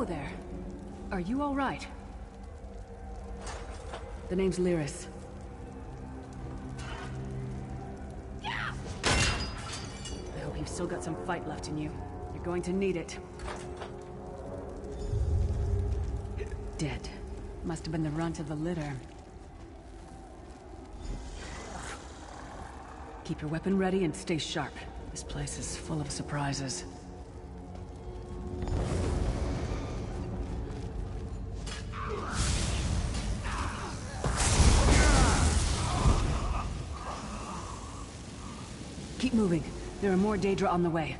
there. Are you all right? The name's Lyris. I hope you've still got some fight left in you. You're going to need it. Dead. Must have been the runt of the litter. Keep your weapon ready and stay sharp. This place is full of surprises. Keep moving. There are more Daedra on the way.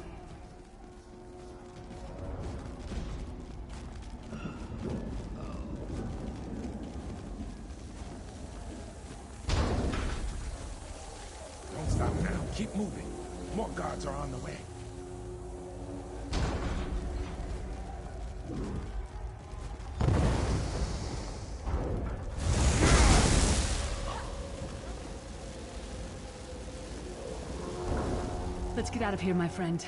Don't stop now. Keep moving. More guards are on the way. Let's get out of here, my friend.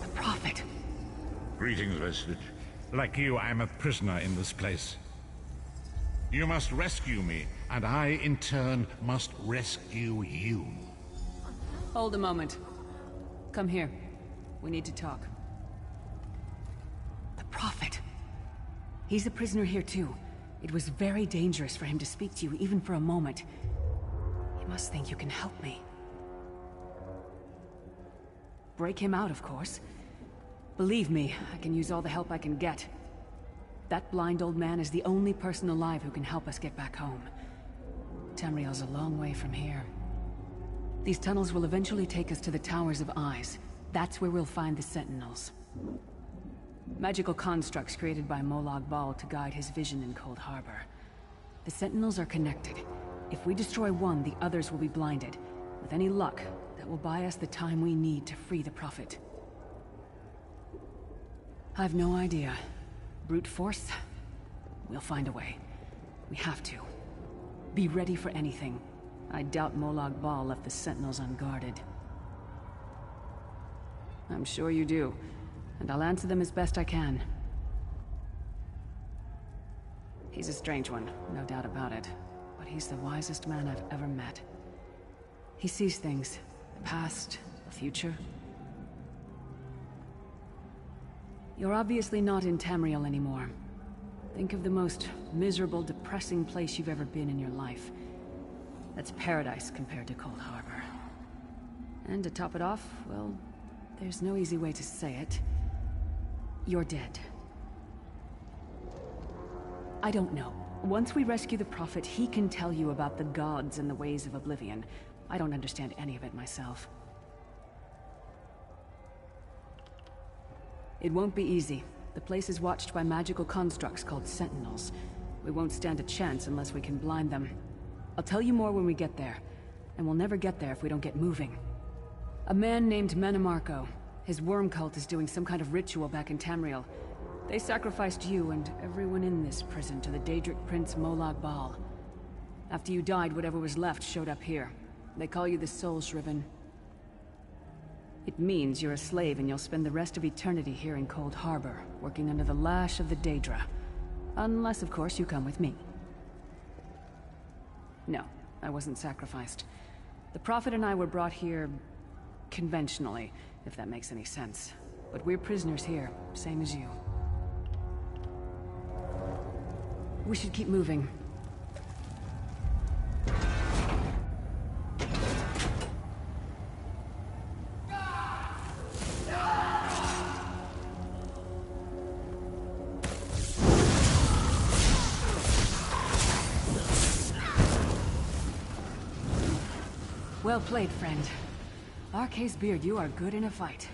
The Prophet. Greetings, Vestige. Like you, I'm a prisoner in this place. You must rescue me, and I, in turn, must rescue you. Hold a moment. Come here. We need to talk. The Prophet. He's a prisoner here, too. It was very dangerous for him to speak to you, even for a moment. He must think you can help me. Break him out, of course. Believe me, I can use all the help I can get. That blind old man is the only person alive who can help us get back home. Tamriel's a long way from here. These tunnels will eventually take us to the Towers of Eyes. That's where we'll find the Sentinels. Magical constructs created by Molag Bal to guide his vision in Cold Harbor. The Sentinels are connected. If we destroy one, the others will be blinded. With any luck, that will buy us the time we need to free the Prophet. I've no idea. Brute force? We'll find a way. We have to. Be ready for anything. I doubt Molag Bal left the Sentinels unguarded. I'm sure you do, and I'll answer them as best I can. He's a strange one, no doubt about it, but he's the wisest man I've ever met. He sees things. The past, the future. You're obviously not in Tamriel anymore. Think of the most miserable, depressing place you've ever been in your life. That's paradise compared to Cold Harbor. And to top it off, well, there's no easy way to say it. You're dead. I don't know. Once we rescue the Prophet, he can tell you about the gods and the ways of oblivion. I don't understand any of it myself. It won't be easy. The place is watched by magical constructs called Sentinels. We won't stand a chance unless we can blind them. I'll tell you more when we get there. And we'll never get there if we don't get moving. A man named Menemarco. His worm cult is doing some kind of ritual back in Tamriel. They sacrificed you and everyone in this prison to the Daedric Prince Molag Bal. After you died, whatever was left showed up here. They call you the Soul Shriven. It means you're a slave and you'll spend the rest of eternity here in Cold Harbor, working under the lash of the Daedra. Unless, of course, you come with me. No, I wasn't sacrificed. The Prophet and I were brought here conventionally, if that makes any sense. But we're prisoners here, same as you. We should keep moving. Well played, friend. Arcase Beard, you are good in a fight.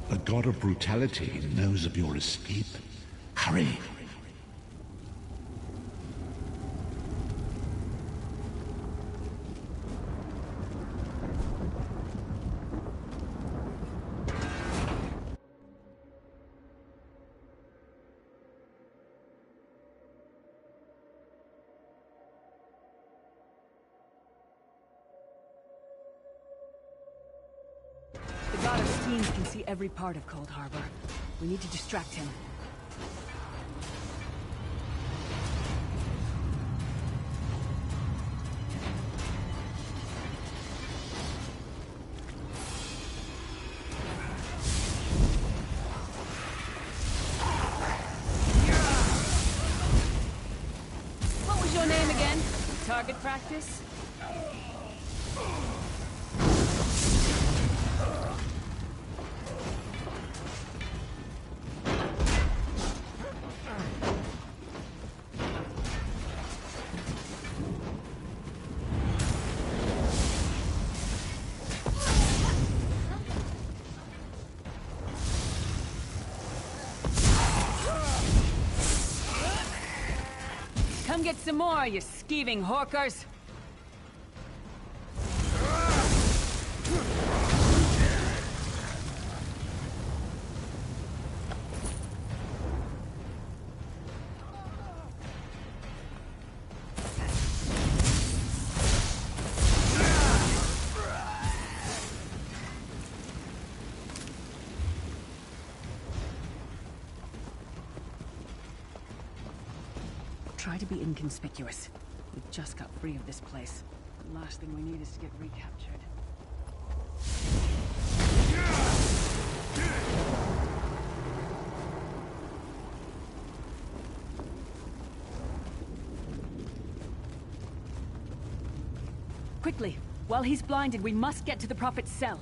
The god of brutality knows of your escape. Hurry! The god of steam Sentinels can see every part of Cold Harbor. We need to distract him. What was your name again? Target practice? Come get some more, you skeeving hawkers! Try to be inconspicuous. We just got free of this place. The last thing we need is to get recaptured. Quickly! While he's blinded, we must get to the Prophet's cell.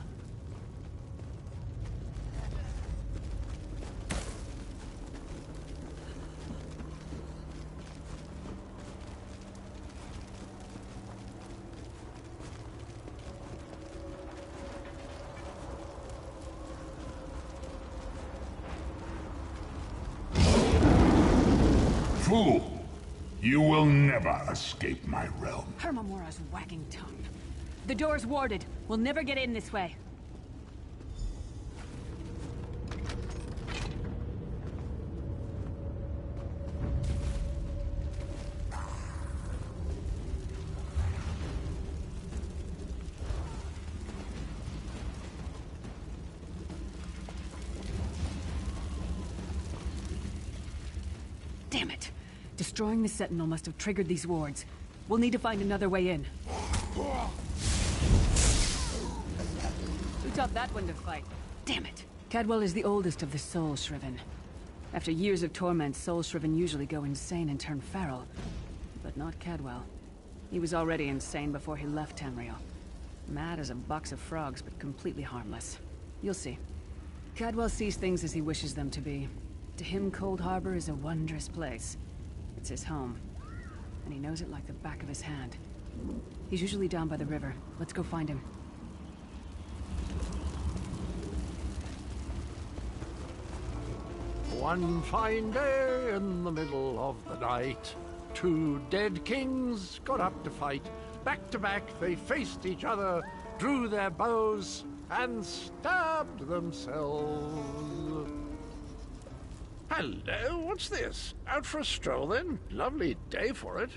Fool! You will never escape my realm. Hermamora's wagging tongue. The door's warded. We'll never get in this way. Damn it! Destroying the Sentinel must have triggered these wards. We'll need to find another way in. Who taught that one to fight? Damn it! Cadwell is the oldest of the Soul Shriven. After years of torment, Soul Shriven usually go insane and turn feral. But not Cadwell. He was already insane before he left Tamriel. Mad as a box of frogs, but completely harmless. You'll see. Cadwell sees things as he wishes them to be. To him, Cold Harbor is a wondrous place. It's his home. And he knows it like the back of his hand. He's usually down by the river. Let's go find him. One fine day in the middle of the night, two dead kings got up to fight. Back to back they faced each other, drew their bows, and stabbed themselves. Hello, what's this? Out for a stroll then? Lovely day for it.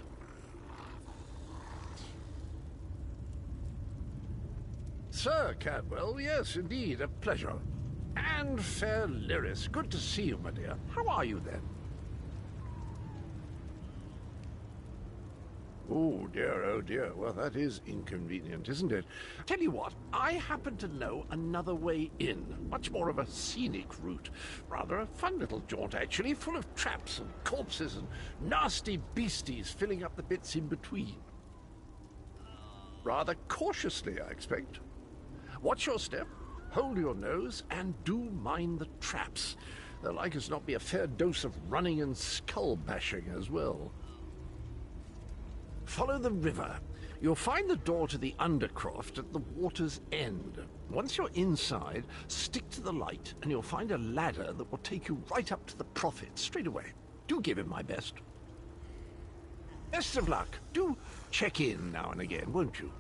Sir Cadwell, yes, indeed, a pleasure. And fair Lyris, good to see you, my dear. How are you then? Oh dear, well that is inconvenient, isn't it? Tell you what, I happen to know another way in, much more of a scenic route. Rather a fun little jaunt actually, full of traps and corpses and nasty beasties filling up the bits in between. Rather cautiously, I expect. Watch your step, hold your nose, and do mind the traps. There'll like as not be a fair dose of running and skull bashing as well. Follow the river. You'll find the door to the Undercroft at the water's end. Once you're inside, stick to the light, and you'll find a ladder that will take you right up to the Prophet straight away. Do give him my best. Best of luck. Do check in now and again, won't you?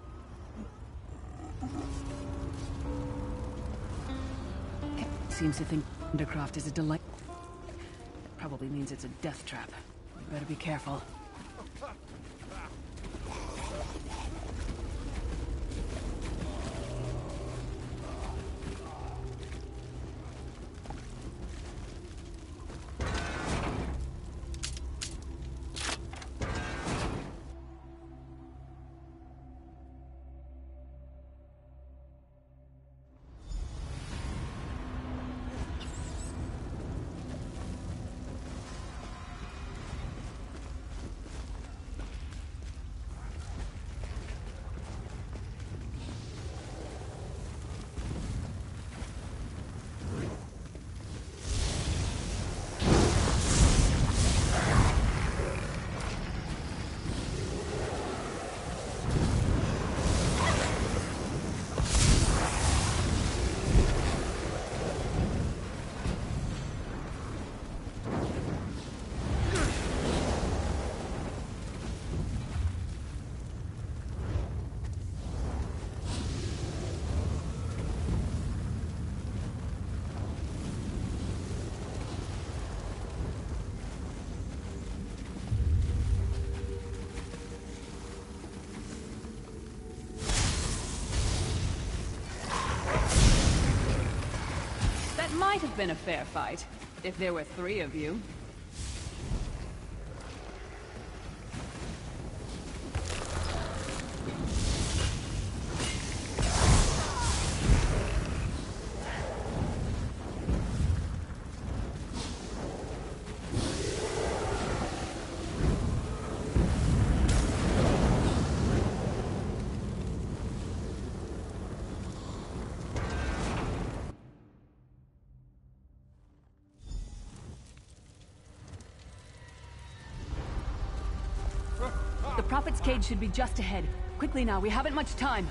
Seems to think Undercroft is a delight. That probably means it's a death trap. You better be careful. might have been a fair fight, if there were 3 of you. The Prophet's cage should be just ahead. Quickly now, we haven't much time.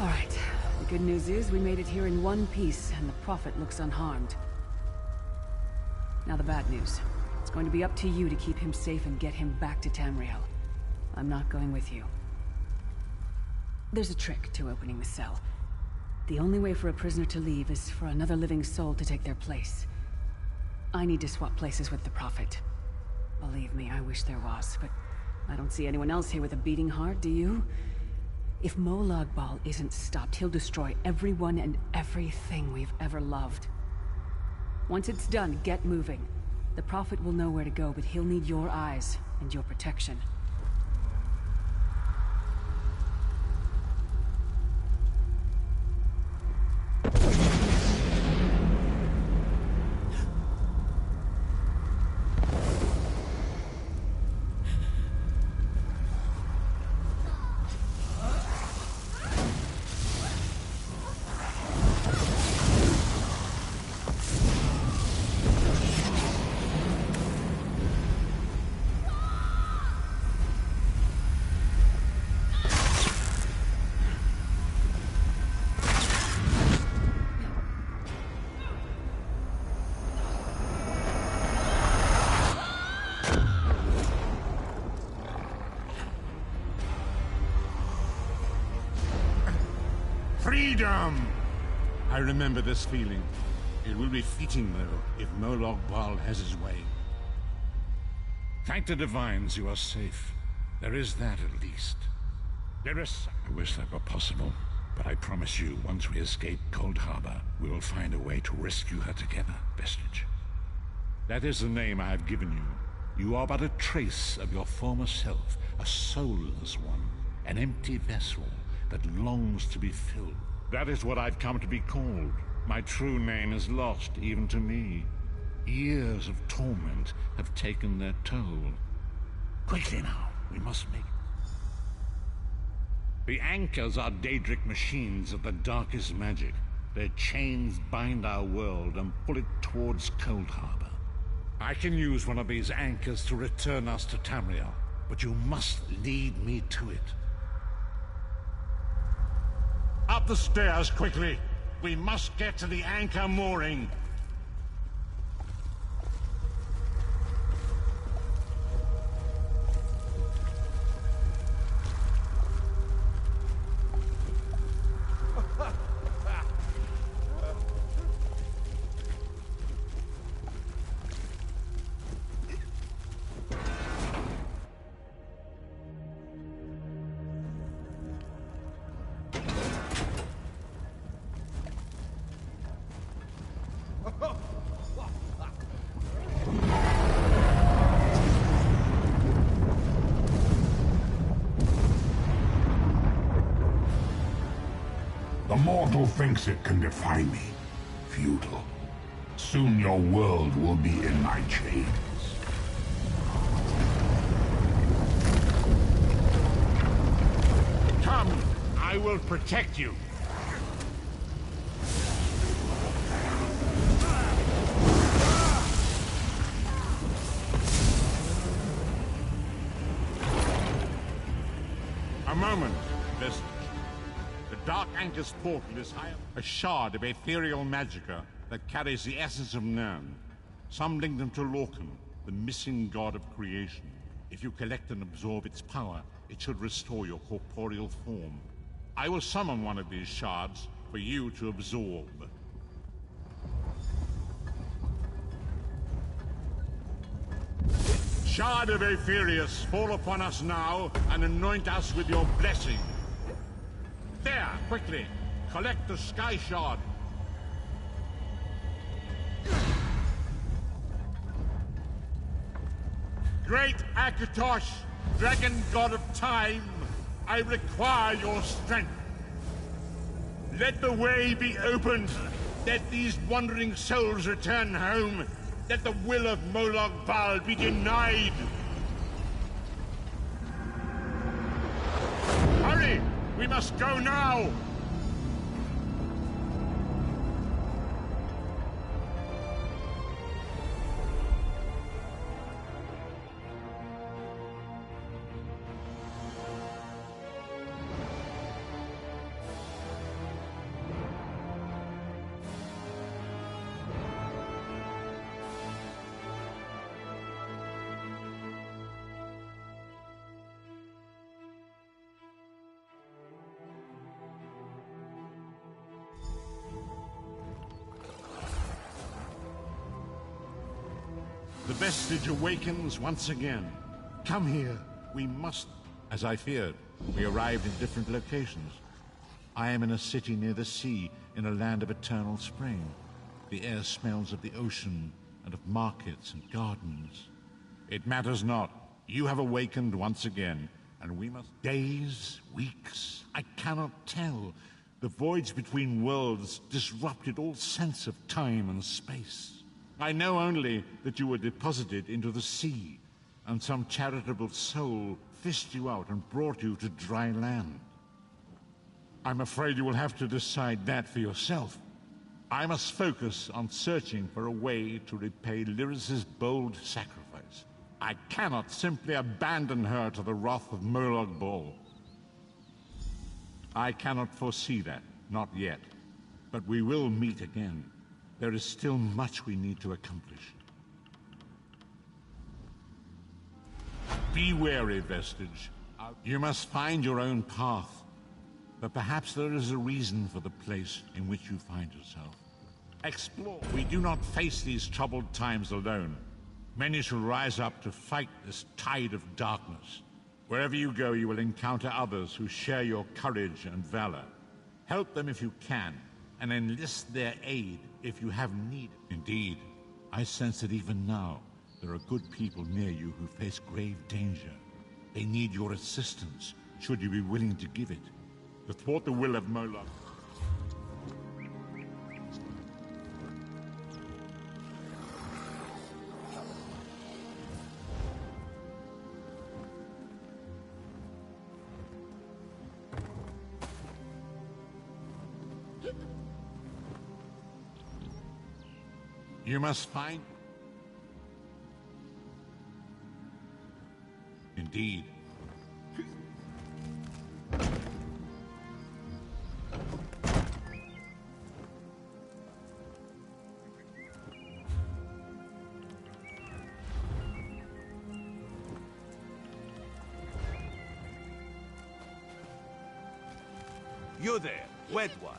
All right. The good news is we made it here in one piece, and the Prophet looks unharmed. Now the bad news. It's going to be up to you to keep him safe and get him back to Tamriel. I'm not going with you. There's a trick to opening the cell. The only way for a prisoner to leave is for another living soul to take their place. I need to swap places with the Prophet. Believe me, I wish there was, but I don't see anyone else here with a beating heart, do you? If Molag Bal isn't stopped, he'll destroy everyone and everything we've ever loved. Once it's done, get moving. The Prophet will know where to go, but he'll need your eyes and your protection. Freedom! I remember this feeling. It will be fleeting, though, if Molag Bal has his way. Thank the Divines you are safe. There is that, at least. I wish that were possible, but I promise you, once we escape Cold Harbor, we will find a way to rescue her together, Vestige. That is the name I have given you. You are but a trace of your former self, a soulless one, an empty vessel that longs to be filled. That is what I've come to be called. My true name is lost, even to me. Years of torment have taken their toll. Quickly now, we must make it. The anchors are Daedric machines of the darkest magic. Their chains bind our world and pull it towards Cold Harbor. I can use one of these anchors to return us to Tamriel, but you must lead me to it. Up the stairs, quickly! We must get to the anchor mooring! The mortal thinks it can defy me. Futile. Soon your world will be in my chains. Come! I will protect you! A moment, Vestige. The Dark Anchor's portal is high, a shard of ethereal magicka that carries the essence of Nirn. Some link them to Lorcan, the missing god of creation. If you collect and absorb its power, it should restore your corporeal form. I will summon one of these shards for you to absorb. Shard of Aetherius, fall upon us now and anoint us with your blessing. There, quickly! Collect the Sky Shard! Great Akatosh, Dragon God of Time, I require your strength. Let the way be opened. Let these wandering souls return home. Let the will of Molag Bal be denied. Hurry! We must go now! The Vestige awakens once again. Come here. We must... As I feared, we arrived in different locations. I am in a city near the sea, in a land of eternal spring. The air smells of the ocean, and of markets and gardens. It matters not. You have awakened once again, and we must... Days, weeks, I cannot tell. The voids between worlds disrupted all sense of time and space. I know only that you were deposited into the sea, and some charitable soul fished you out and brought you to dry land. I'm afraid you will have to decide that for yourself. I must focus on searching for a way to repay Lyris's bold sacrifice. I cannot simply abandon her to the wrath of Molag Bal. I cannot foresee that, not yet. But we will meet again. There is still much we need to accomplish. Be wary, Vestige. You must find your own path. But perhaps there is a reason for the place in which you find yourself. Explore. We do not face these troubled times alone. Many shall rise up to fight this tide of darkness. Wherever you go, you will encounter others who share your courage and valor. Help them if you can, and enlist their aid if you have need. Indeed, I sense that even now, there are good people near you who face grave danger. They need your assistance, should you be willing to give it. To thwart the will of Molag. You must find... Indeed. You there, wet one.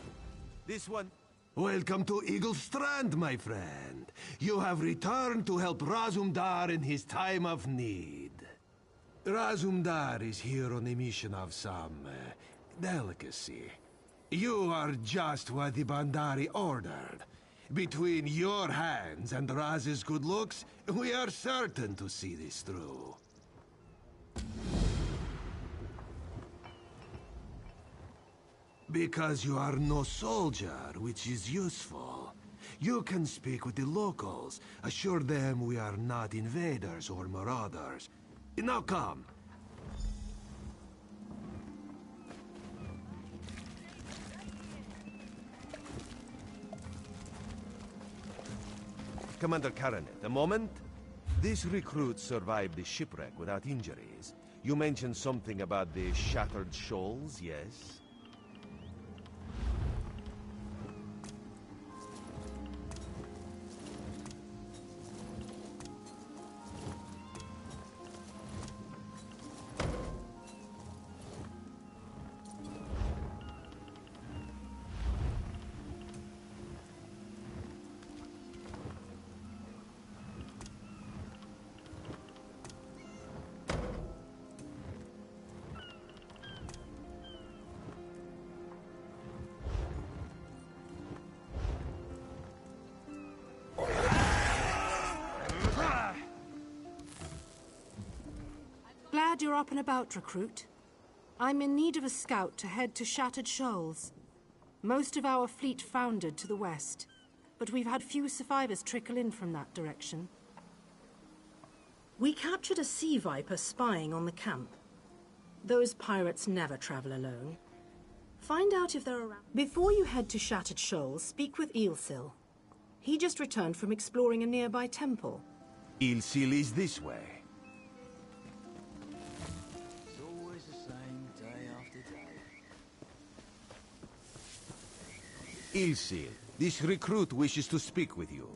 This one... Welcome to Eagle Strand, my friend. You have returned to help Razumdar in his time of need. Razumdar is here on a mission of some delicacy. You are just what the Bandari ordered. Between your hands and Raz's good looks, we are certain to see this through. Because you are no soldier, which is useful. You can speak with the locals, assure them we are not invaders or marauders. Now come. Commander Caranet, a moment. This recruit survived the shipwreck without injuries. You mentioned something about the shattered shoals, yes? glad you're up and about, recruit. I'm in need of a scout to head to Shattered Shoals. Most of our fleet foundered to the west, but we've had few survivors trickle in from that direction. We captured a sea viper spying on the camp. Those pirates never travel alone. Find out if they're around. Before you head to Shattered Shoals, speak with ESO. He just returned from exploring a nearby temple. Ilsil is this way. It's always the same day after day. Ilsil, this recruit wishes to speak with you.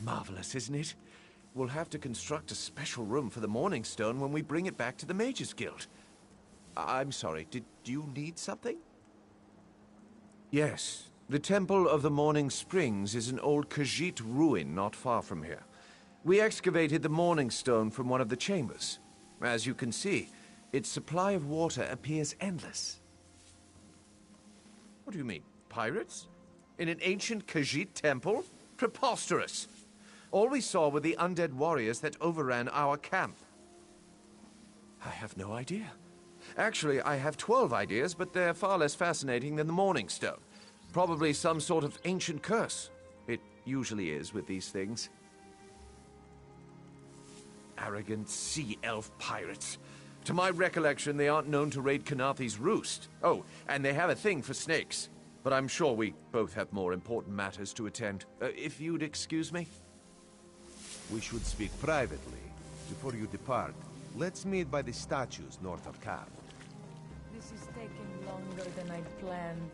Marvelous, isn't it? We'll have to construct a special room for the Morning Stone when we bring it back to the Mages Guild. I'm sorry, did you need something? Yes, the Temple of the Morning Springs is an old Khajiit ruin not far from here. We excavated the Morning Stone from one of the chambers. As you can see, its supply of water appears endless. What do you mean, pirates? In an ancient Khajiit temple? Preposterous! All we saw were the undead warriors that overran our camp. I have no idea. Actually, I have 12 ideas, but they're far less fascinating than the Morning Stone. Probably some sort of ancient curse. It usually is with these things. Arrogant sea elf pirates. To my recollection, they aren't known to raid Kanathi's roost. Oh, and they have a thing for snakes. But I'm sure we both have more important matters to attend. If you'd excuse me? We should speak privately. Before you depart, let's meet by the statues north of camp. This is taking longer than I'd planned.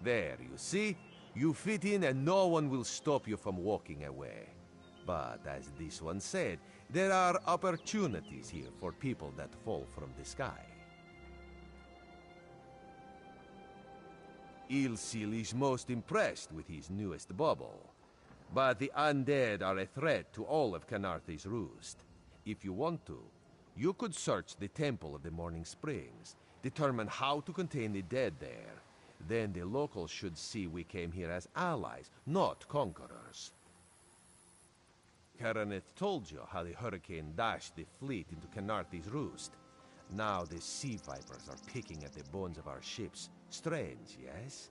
There, you see? You fit in and no one will stop you from walking away. But as this one said, there are opportunities here for people that fall from the sky. Ilsil is most impressed with his newest bauble. But the undead are a threat to all of Kanathi's roost. If you want to, you could search the Temple of the Morning Springs, determine how to contain the dead there. Then the locals should see we came here as allies, not conquerors. Karaneth told you how the hurricane dashed the fleet into Kanathi's roost. Now the sea vipers are picking at the bones of our ships. Strange, yes?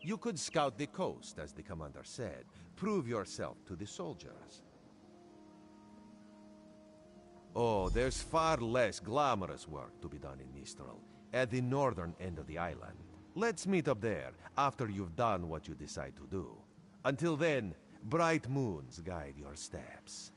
You could scout the coast, as the commander said. Prove yourself to the soldiers. Oh, there's far less glamorous work to be done in Mistral, at the northern end of the island. Let's meet up there, after you've done what you decide to do. Until then, bright moons guide your steps.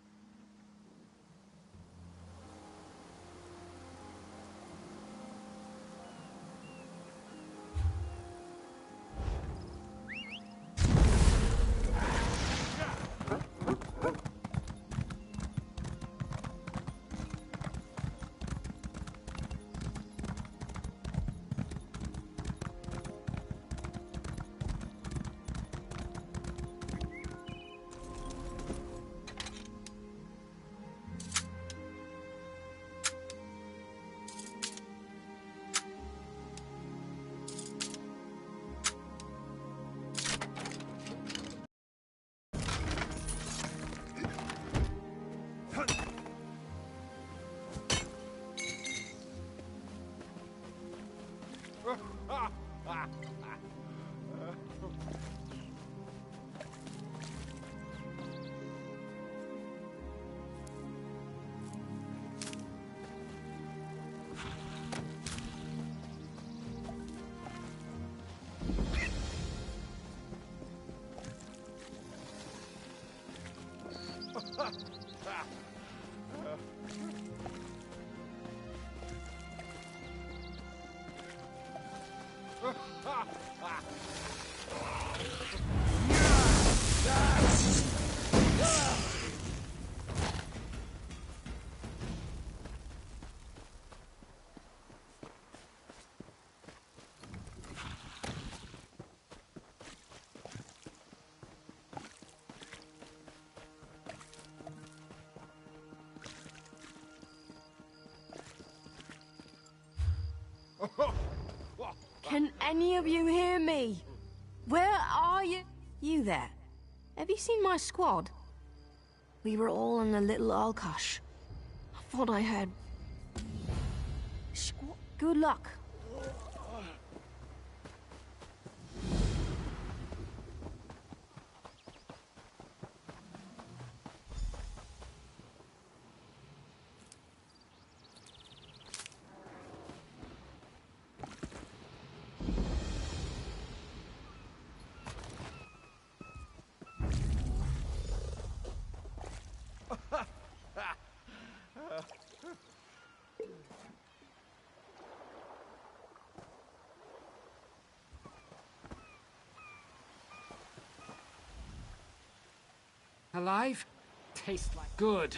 Can any of you hear me? Where are you? You there? Have you seen my squad? We were all in the little Alkosh. I thought I heard... Good luck. Alive? Tastes like good.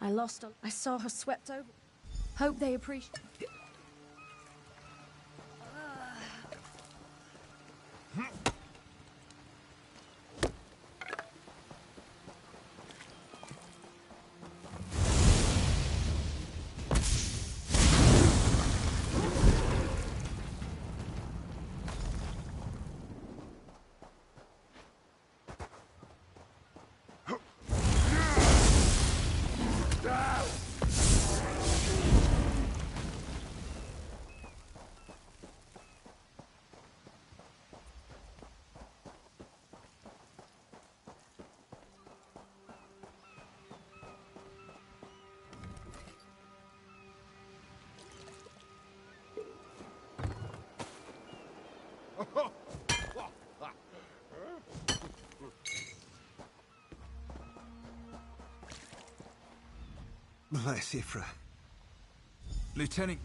I lost her. I saw her swept over. Hope they appreciate... Bless Ifra. Lieutenant...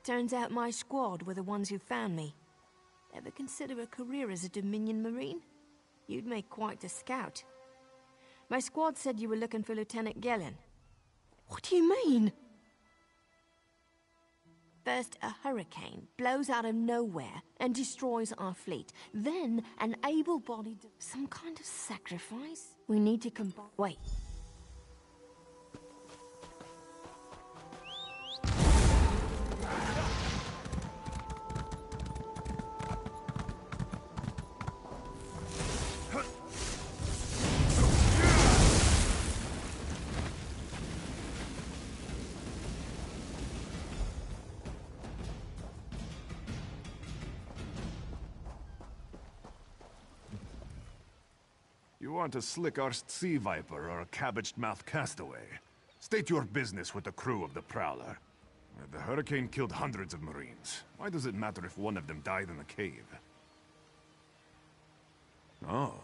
Turns out my squad were the ones who found me. Ever consider a career as a Dominion Marine? You'd make quite a scout. My squad said you were looking for Lieutenant Gellin. What do you mean? First, a hurricane blows out of nowhere and destroys our fleet. Then, an able-bodied... Some kind of sacrifice? We need to combine... Wait. You aren't a slick-arsed sea viper or a cabbage-mouthed castaway. State your business with the crew of the Prowler. The hurricane killed hundreds of Marines. Why does it matter if one of them died in the cave? Oh.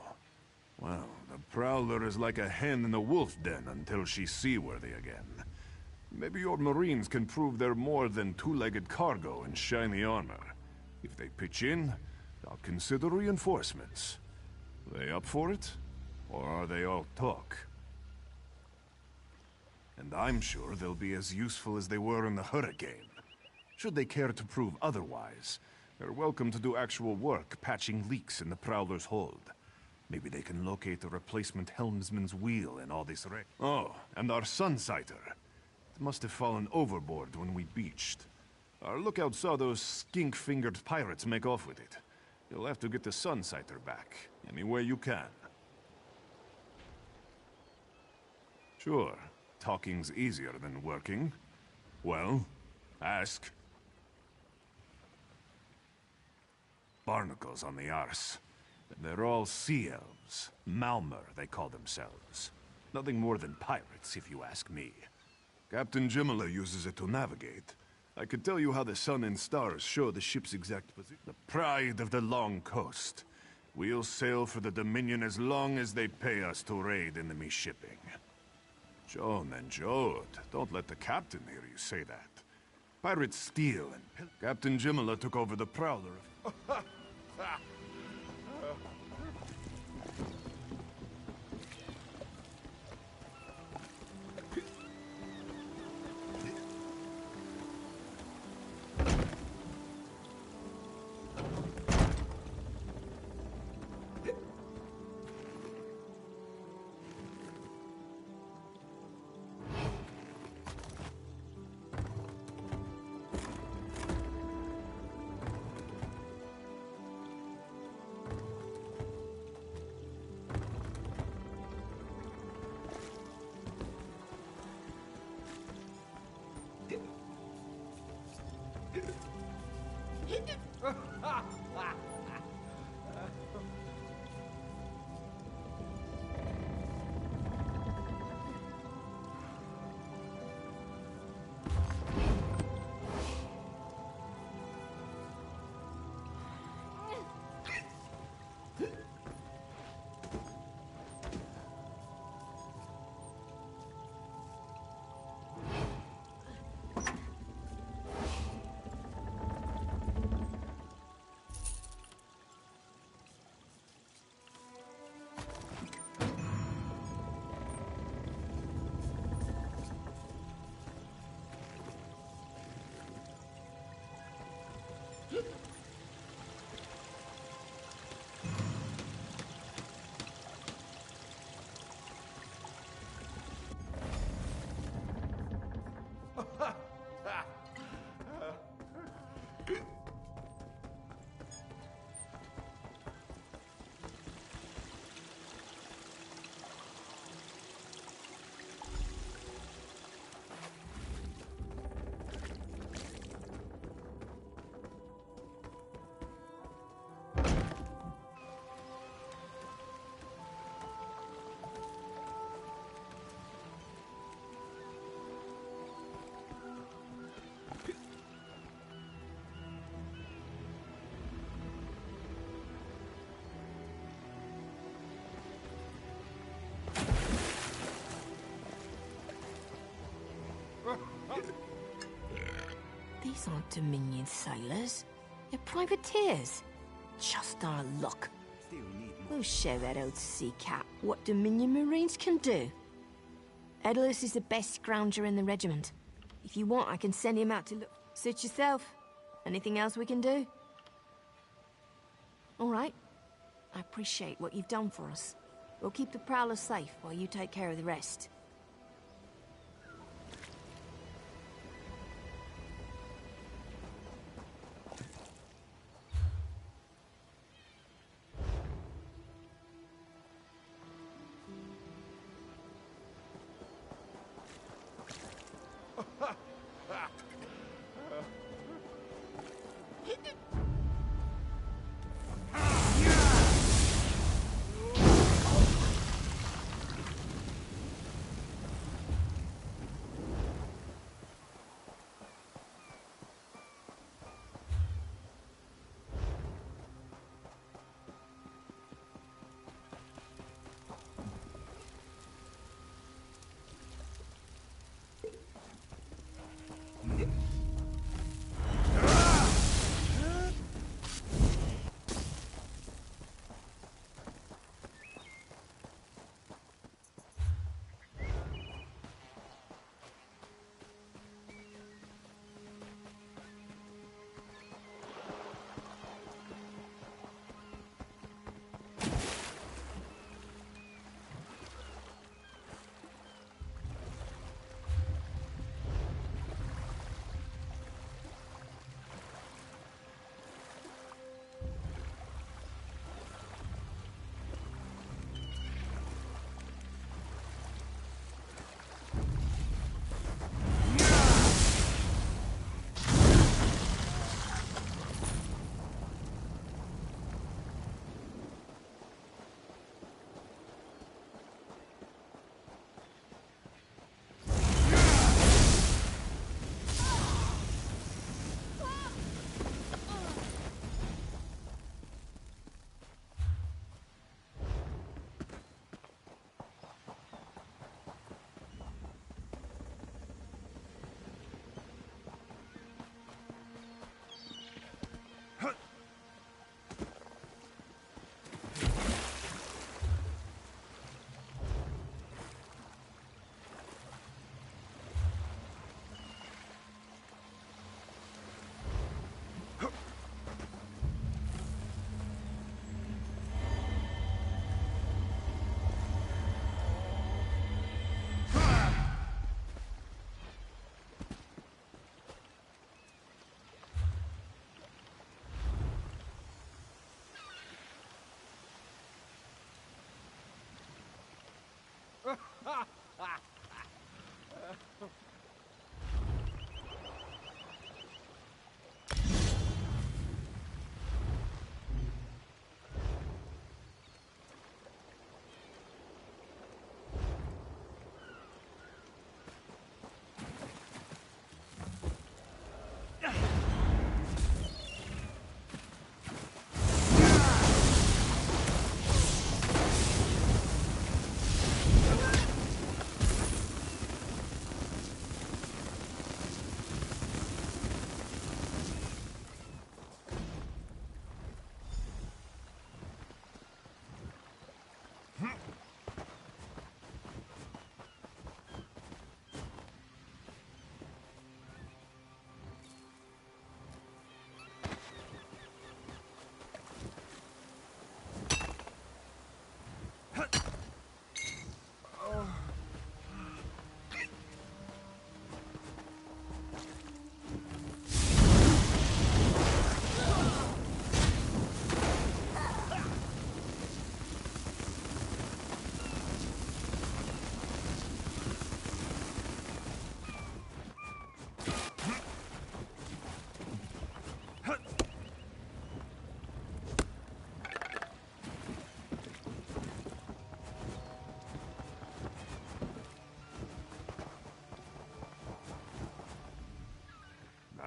Well, the Prowler is like a hen in a wolf den until she's seaworthy again. Maybe your Marines can prove they're more than two-legged cargo and shiny armor. If they pitch in, I'll consider reinforcements. They up for it? Or are they all talk? And I'm sure they'll be as useful as they were in the hurricane. Should they care to prove otherwise, they're welcome to do actual work patching leaks in the Prowler's hold. Maybe they can locate a replacement helmsman's wheel in all this wreck. Oh, and our Sunsighter. It must have fallen overboard when we beached. Our lookout saw those skink-fingered pirates make off with it. You'll have to get the Sunsighter back, any way you can. Sure, talking's easier than working. Well, ask. Barnacles on the arse. They're all sea elves. Malmer, they call themselves. Nothing more than pirates, if you ask me. Captain Jimala uses it to navigate. I could tell you how the sun and stars show the ship's exact position. The pride of the long coast. We'll sail for the Dominion as long as they pay us to raid enemy shipping. Joan and Jode, don't let the captain hear you say that. Pirates steal and Captain Jimala took over the Prowler. These aren't Dominion sailors. They're privateers. Just our luck. We'll show that old sea cat what Dominion Marines can do. Edalus is the best scrounger in the regiment. If you want, I can send him out to look. Suit yourself. Anything else we can do? All right. I appreciate what you've done for us. We'll keep the Prowler safe while you take care of the rest.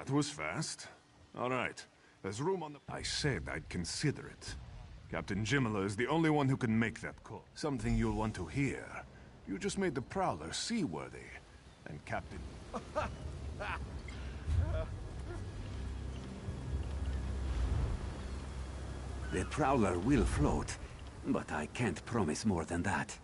That was fast. All right. There's room on the... I said I'd consider it. Captain Jimala is the only one who can make that call. Something you'll want to hear. You just made the Prowler seaworthy. And Captain... The Prowler will float, but I can't promise more than that.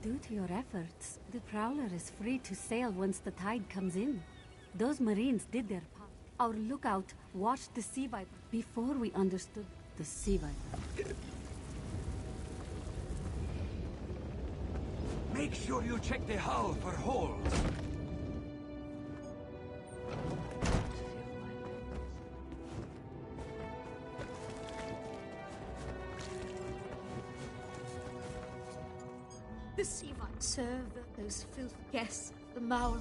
Due to your efforts, the Prowler is free to sail once the tide comes in. Those Marines did their part. Our lookout watched the Sea Viper before we understood the Sea Viper. Make sure you check the hull for holes. The Sea Viper serve those filthy guests, the Maul.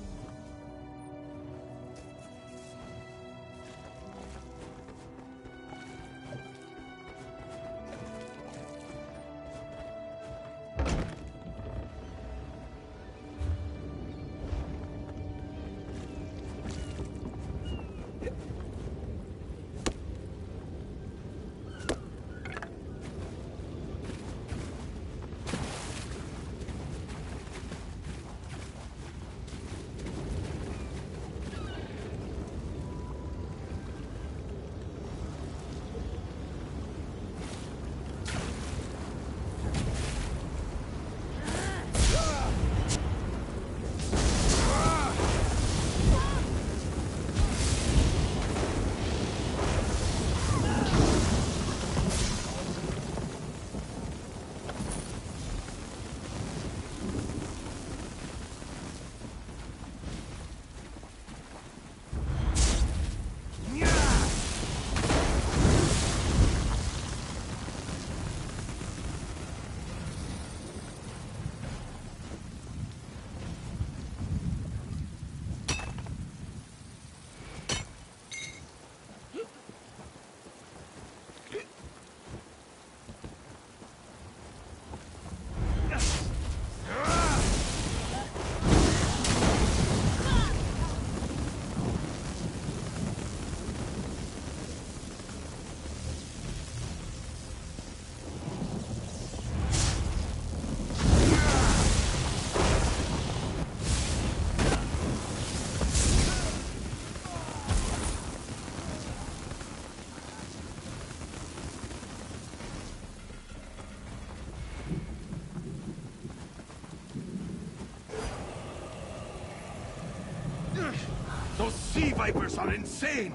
Those sea vipers are insane!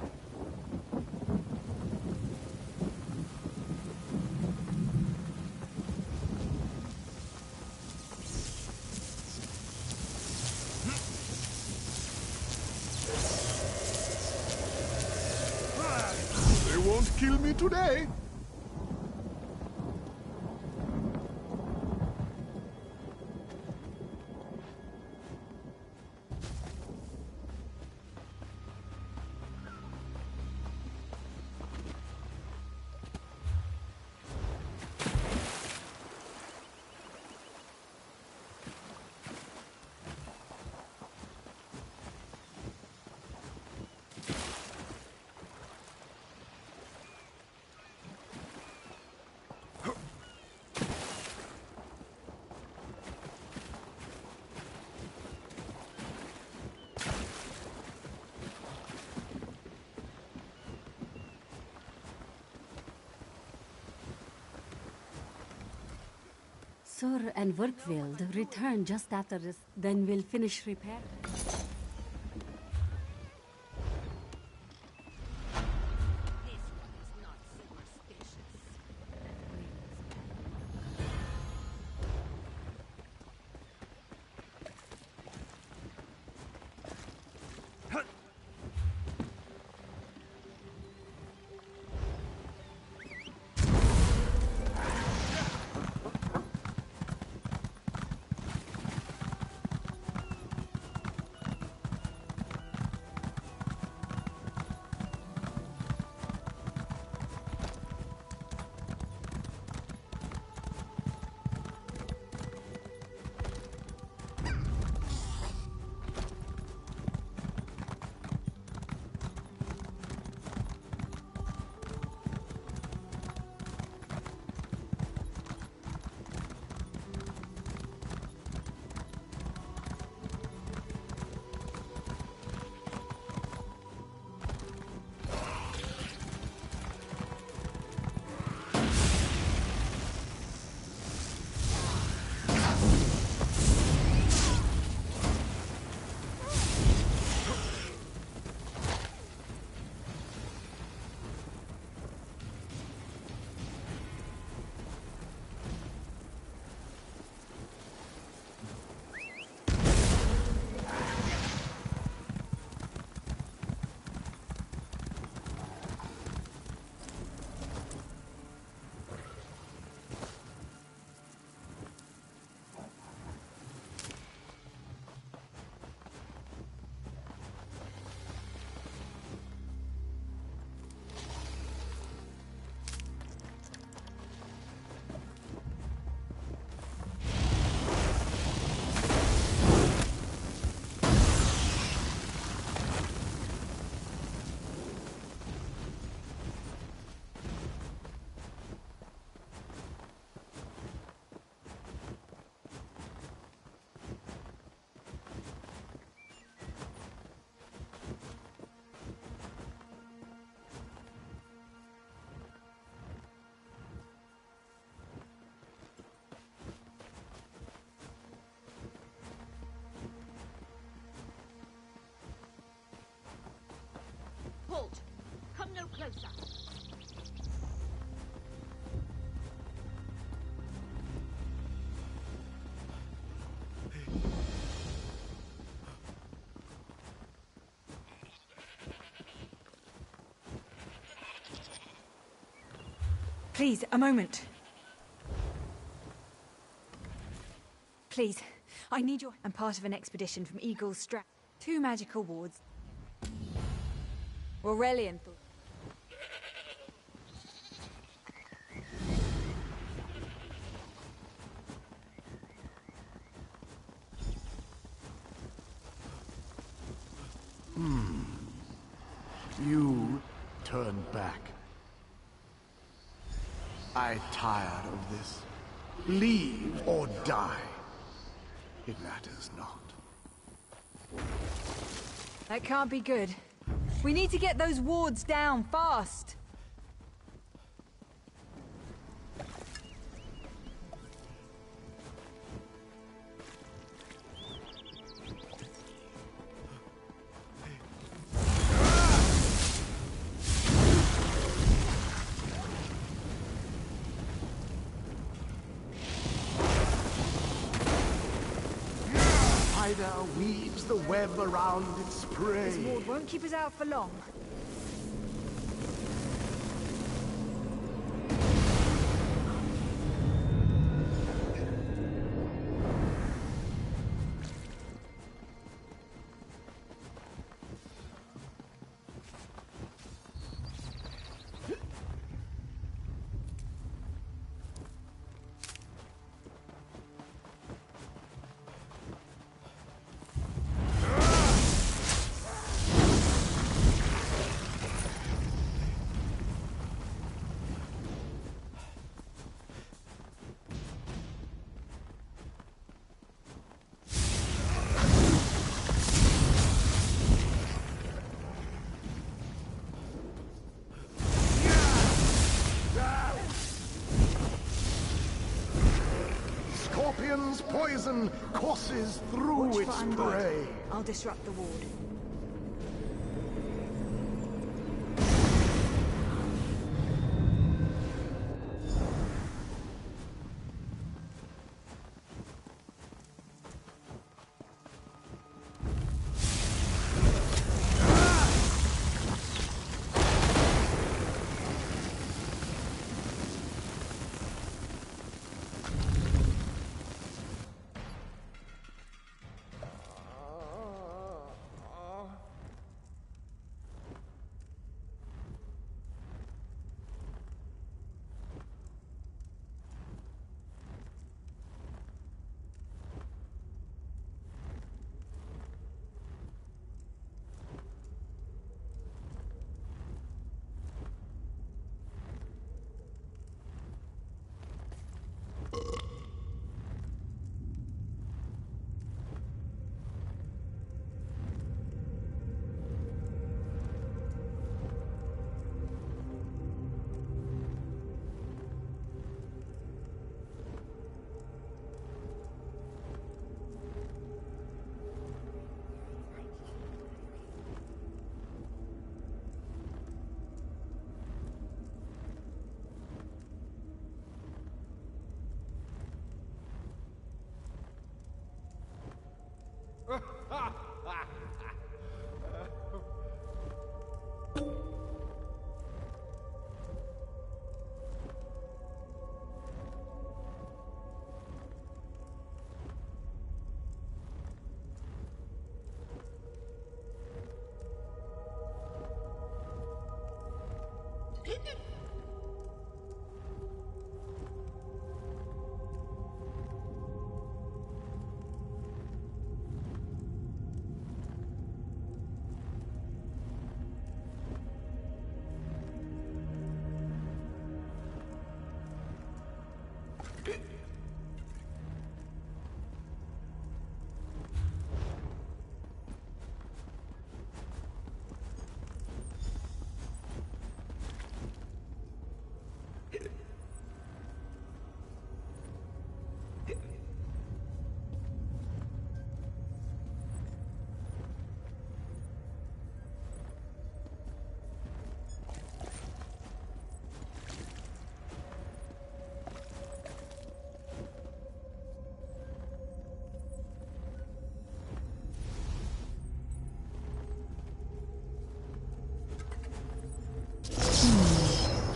They won't kill me today. Sur and Werkwild return just after this, then we'll finish repair. Halt! Come no closer. Please, a moment. Please, I need your... I'm part of an expedition from Eagle's Strap. 2 magical wards. Aurelian thought... You turn back. I'm tired of this. Leave or die. It matters not. That can't be good. We need to get those wards down, fast! Spider weaves the web around its prey. This ward won't keep us out for long. poison courses through Watch its for undead. prey. I'll disrupt the ward.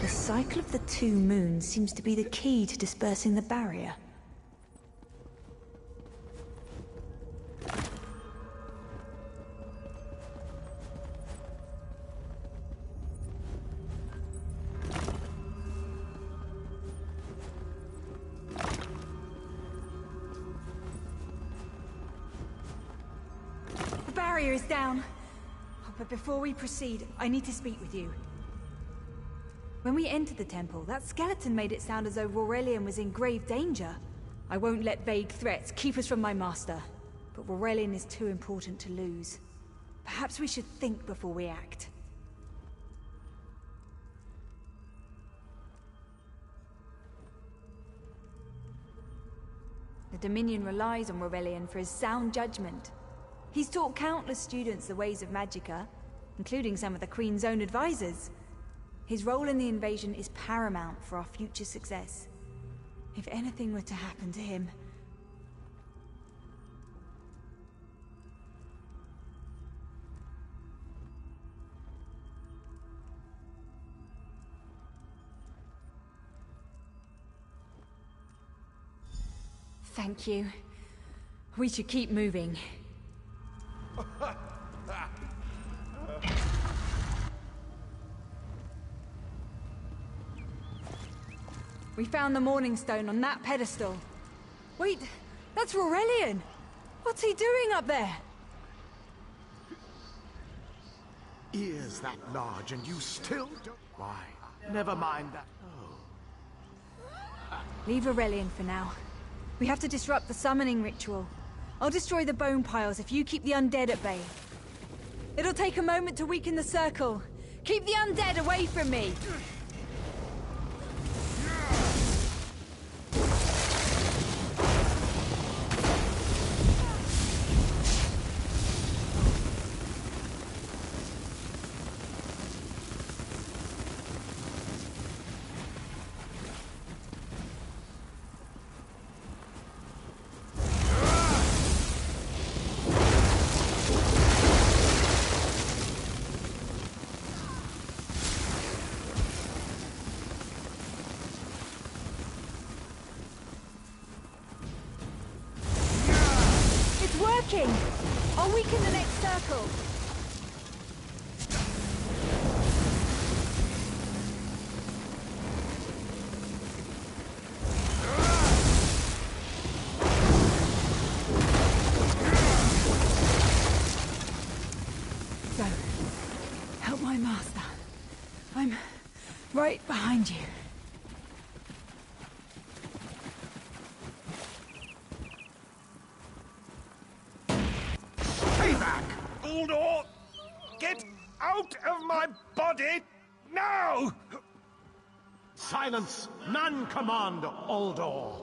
The cycle of the two moons seems to be the key to dispersing the barrier. The barrier is down. But before we proceed, I need to speak with you. When we entered the temple, that skeleton made it sound as though Aurelian was in grave danger. I won't let vague threats keep us from my master. But Aurelian is too important to lose. Perhaps we should think before we act. The Dominion relies on Aurelian for his sound judgment. He's taught countless students the ways of Magicka, including some of the Queen's own advisors. His role in the invasion is paramount for our future success. If anything were to happen to him... Thank you. We should keep moving. We found the Morning Stone on that pedestal. Wait, that's Aurelian! What's he doing up there? Ears that large and you still don't... Why? Never mind that. Leave Aurelian for now. We have to disrupt the summoning ritual. I'll destroy the bone piles if you keep the undead at bay. It'll take a moment to weaken the circle. Keep the undead away from me! working! I'll weaken the next circle! So, help my master. I'm right behind you. Stay back! Uldor! Get out of my body! Now! Silence! None command Uldor!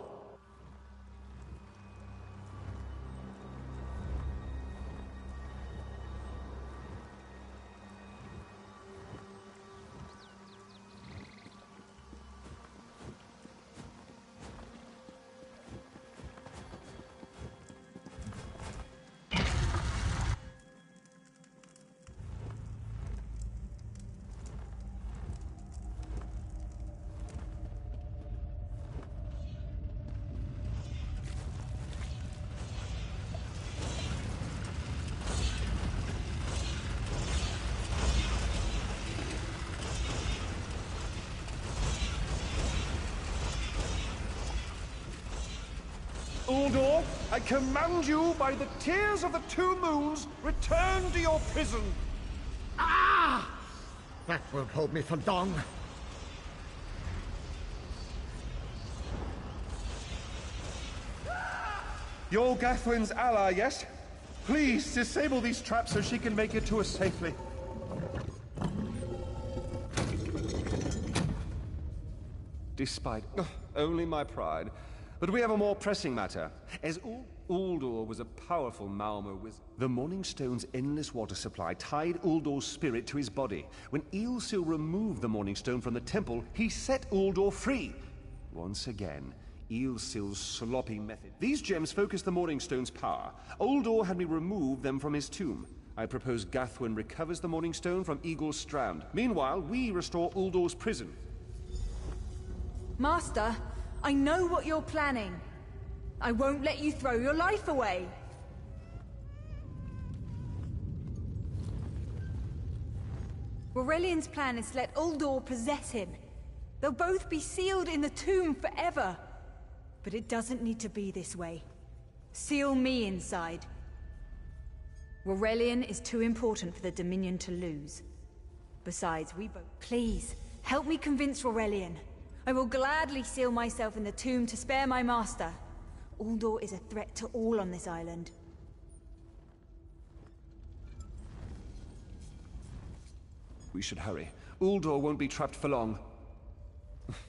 Uldor, I command you by the tears of the two moons, return to your prison. Ah! That won't hold me for long. You're Gathwin's ally, yes? Please, disable these traps so she can make it to us safely. Despite only my pride. But we have a more pressing matter. As Uldor was a powerful Malmo with the Morning Stone's endless water supply tied Uldor's spirit to his body. When Eilsil removed the Morning Stone from the temple, he set Uldor free. Once again, Eilsil's sloppy method. These gems focus the Morning Stone's power. Uldor had me remove them from his tomb. I propose Gathwin recovers the Morning Stone from Eagle's Strand. Meanwhile, we restore Uldor's prison. Master, I know what you're planning. I won't let you throw your life away. Aurelian's plan is to let Uldor possess him. They'll both be sealed in the tomb forever. But it doesn't need to be this way. Seal me inside. Aurelian is too important for the Dominion to lose. Besides, we both... Please, help me convince Aurelian. I will gladly seal myself in the tomb to spare my master. Uldor is a threat to all on this island. We should hurry. Uldor won't be trapped for long.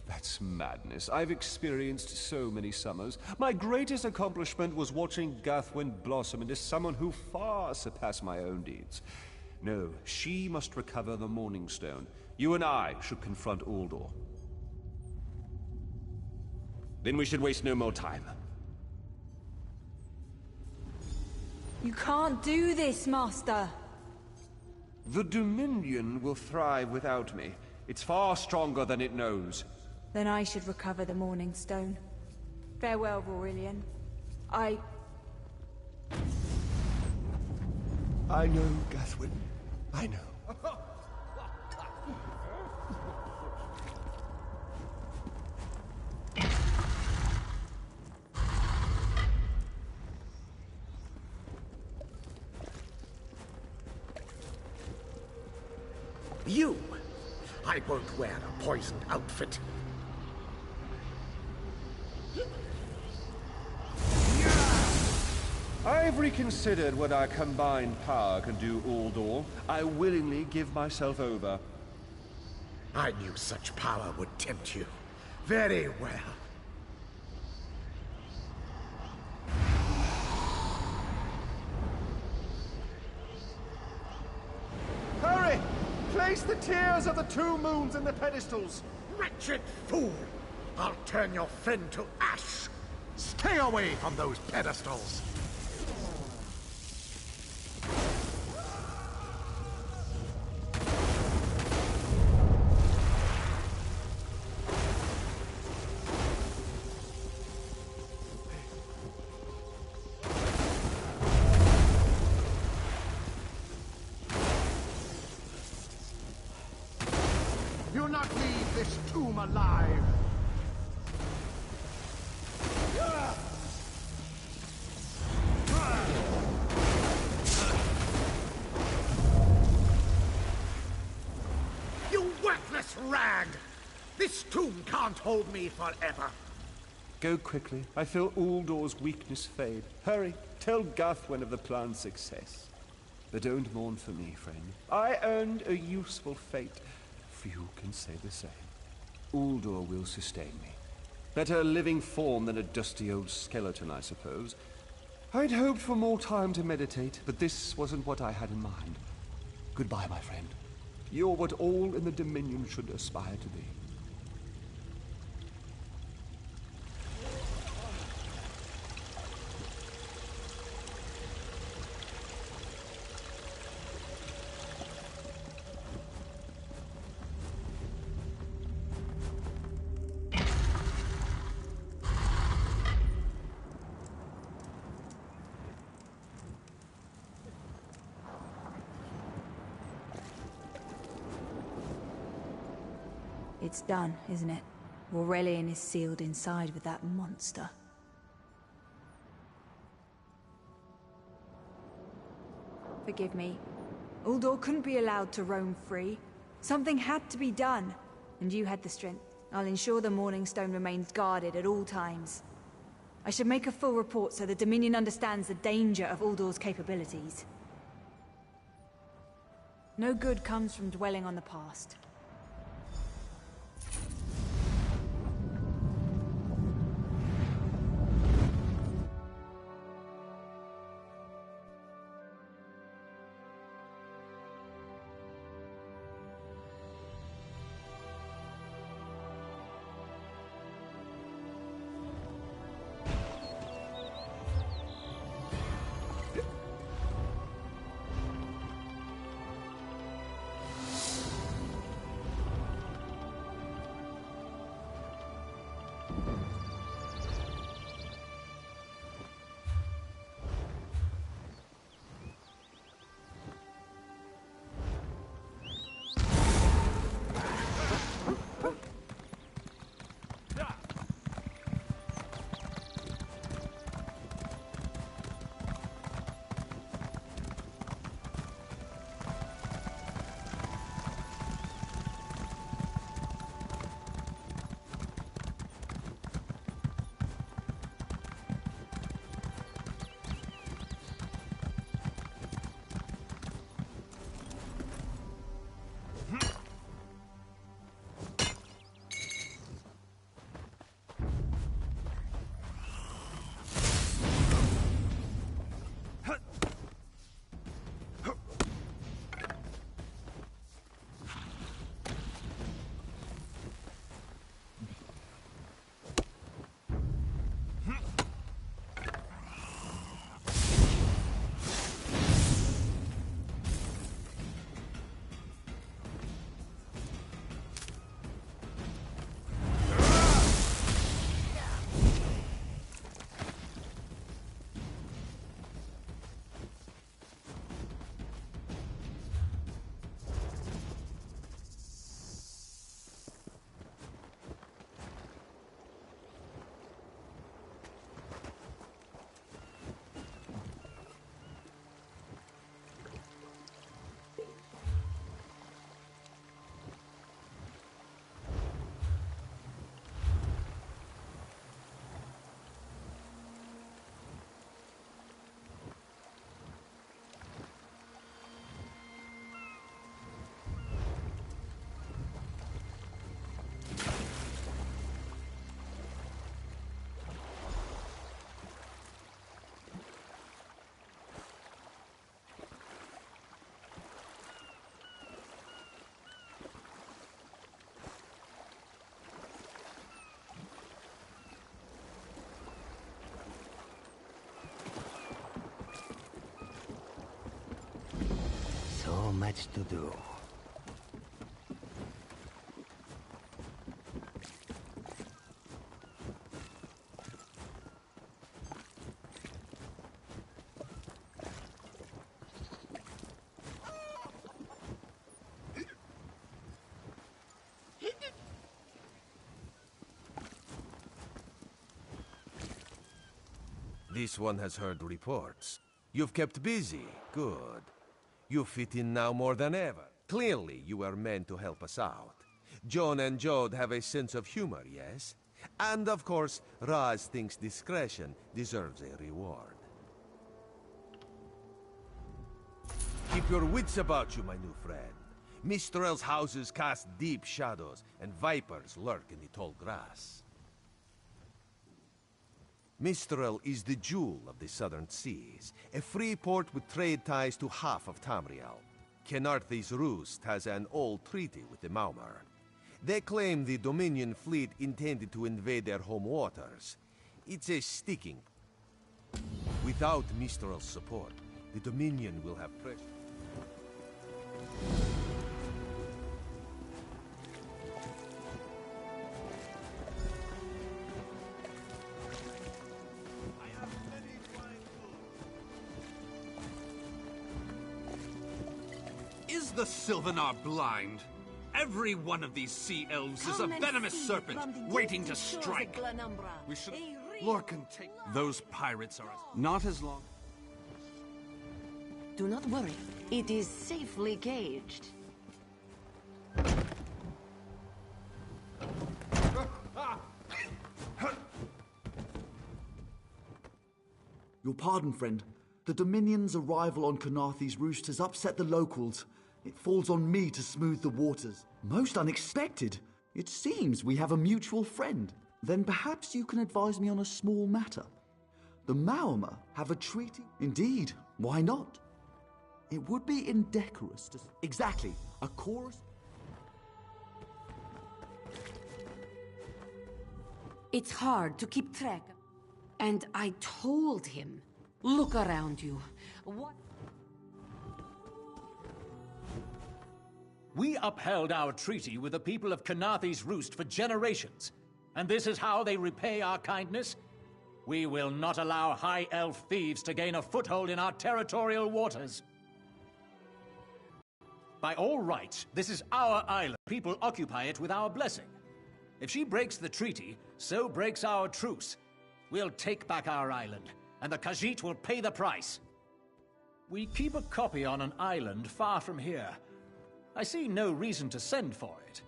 That's madness. I've experienced so many summers. My greatest accomplishment was watching Gathwin blossom into someone who far surpassed my own deeds. No, she must recover the Morning Stone. You and I should confront Uldor. Then we should waste no more time. You can't do this, Master! The Dominion will thrive without me. It's far stronger than it knows. Then I should recover the Morning Stone. Farewell, Aurelian. I know, Gathwin. I know. You! I won't wear a poisoned outfit. I've reconsidered what our combined power can do, Uldor. I willingly give myself over. I knew such power would tempt you. Very well. Hurry! Place the tears of the two moons in the pedestals! Wretched fool! I'll turn your friend to ash! Stay away from those pedestals! not leave this tomb alive! You worthless rag! This tomb can't hold me forever! Go quickly. I feel Uldor's weakness fade. Hurry, tell Gathwen of the plan's success. But don't mourn for me, friend. I earned a useful fate. Few can say the same. Uldor will sustain me. Better a living form than a dusty old skeleton, I suppose. I'd hoped for more time to meditate, but this wasn't what I had in mind. Goodbye, my friend. You're what all in the Dominion should aspire to be. It's done, isn't it? Aurelian is sealed inside with that monster. Forgive me. Uldor couldn't be allowed to roam free. Something had to be done, and you had the strength. I'll ensure the Morning Stone remains guarded at all times. I should make a full report so the Dominion understands the danger of Uldor's capabilities. No good comes from dwelling on the past. So much to do. This one has heard reports. You've kept busy. Good. You fit in now more than ever. Clearly, you were meant to help us out. John and Jode have a sense of humor, yes? And of course, Raz thinks discretion deserves a reward. Keep your wits about you, my new friend. Mistral's houses cast deep shadows, and vipers lurk in the tall grass. Mistral is the jewel of the southern seas, a free port with trade ties to half of Tamriel. Kenarthi's Roost has an old treaty with the Maumar. They claim the Dominion fleet intended to invade their home waters. It's a sticking. Without Mistral's support, the Dominion will have pressure. Is the Sylvanar blind? Every one of these sea elves is a venomous serpent waiting to strike. We should... Lorcan, take... Those pirates are... Not as long... Do not worry. It is safely caged. Your pardon, friend. The Dominion's arrival on Kenarthi's Roost has upset the locals. It falls on me to smooth the waters. Most unexpected. It seems we have a mutual friend. Then perhaps you can advise me on a small matter. The Maumar have a treaty. Indeed, why not? It would be indecorous to... Exactly. A chorus... It's hard to keep track. And I told him, look around you. What... We upheld our treaty with the people of Kenarthi's Roost for generations. And this is how they repay our kindness? We will not allow High Elf thieves to gain a foothold in our territorial waters. By all rights, this is our island. People occupy it with our blessing. If she breaks the treaty, so breaks our truce. We'll take back our island, and the Khajiit will pay the price. We keep a copy on an island far from here. I see no reason to send for it.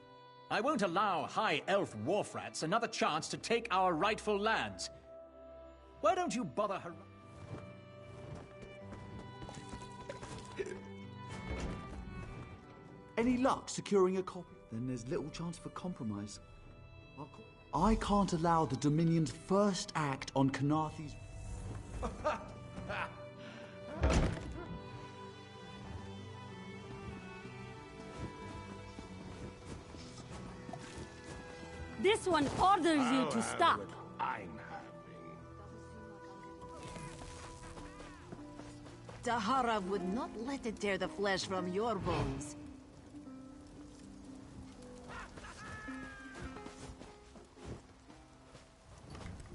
I won't allow High Elf wharf-rats another chance to take our rightful lands. Why don't you bother her... Any luck securing a copy? Then there's little chance for compromise. I can't allow the Dominion's first act on Kenarthi's... This one orders you to stop. Tahara would not let it tear the flesh from your bones.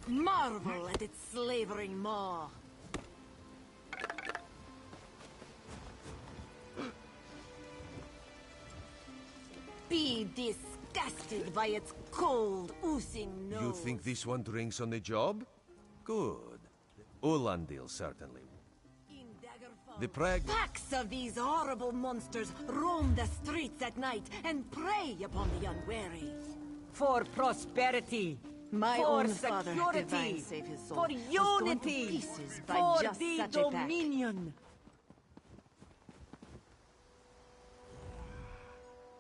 Marvel at its slavering maw. Be disgusted by its cold, oozing nose. You think this one drinks on the job? Good. Ulandil, certainly. The Packs of these horrible monsters roam the streets at night and prey upon the unwary. For prosperity. My for own father, security, divine save his soul, for was torn to unity, pieces by for just the such a pack. Dominion.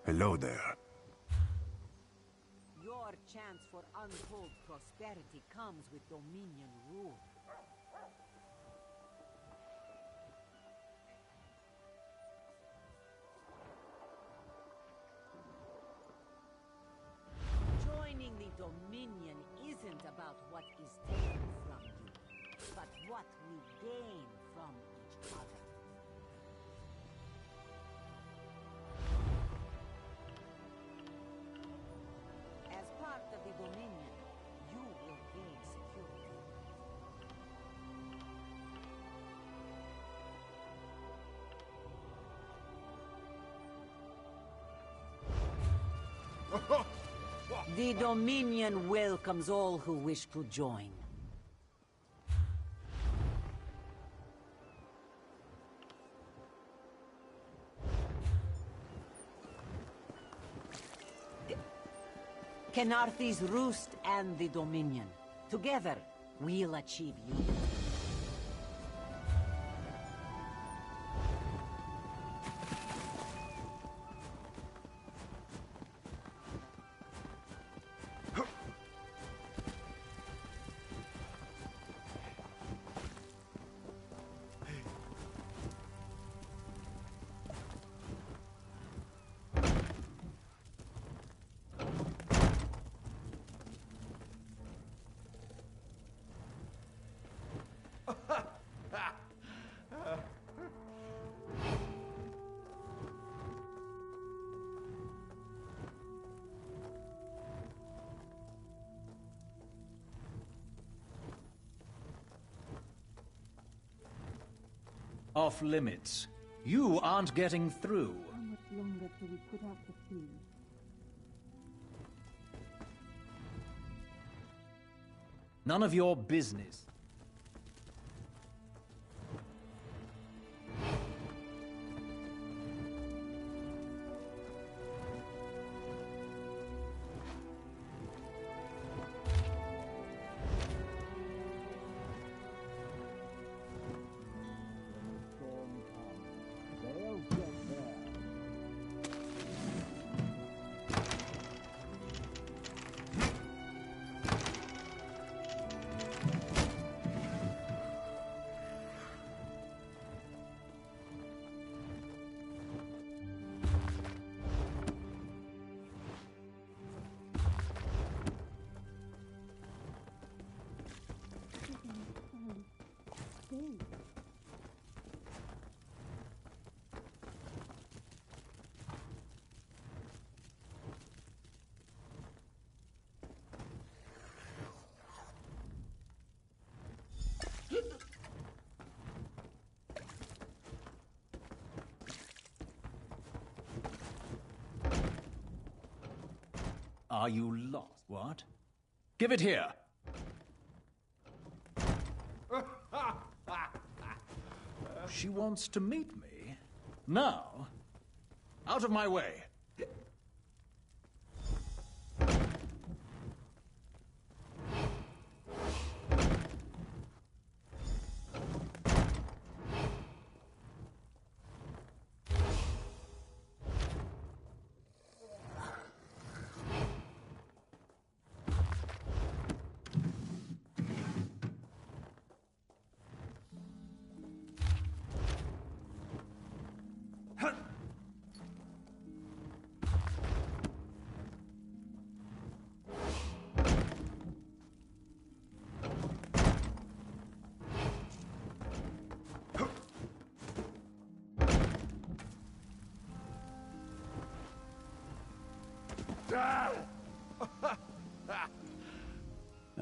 Hello there. Your chance for untold prosperity comes with Dominion rule. Joining the Dominion isn't about what is taken from you, but what we gain from each other. As part of the Dominion, you will gain security. The Dominion welcomes all who wish to join. Kenarthi's Roost and the Dominion. Together, we'll achieve unity. Off limits. You aren't getting through. How much longer till we put out the siege? None of your business. Are you lost? What? Give it here! She wants to meet me? Now? Out of my way!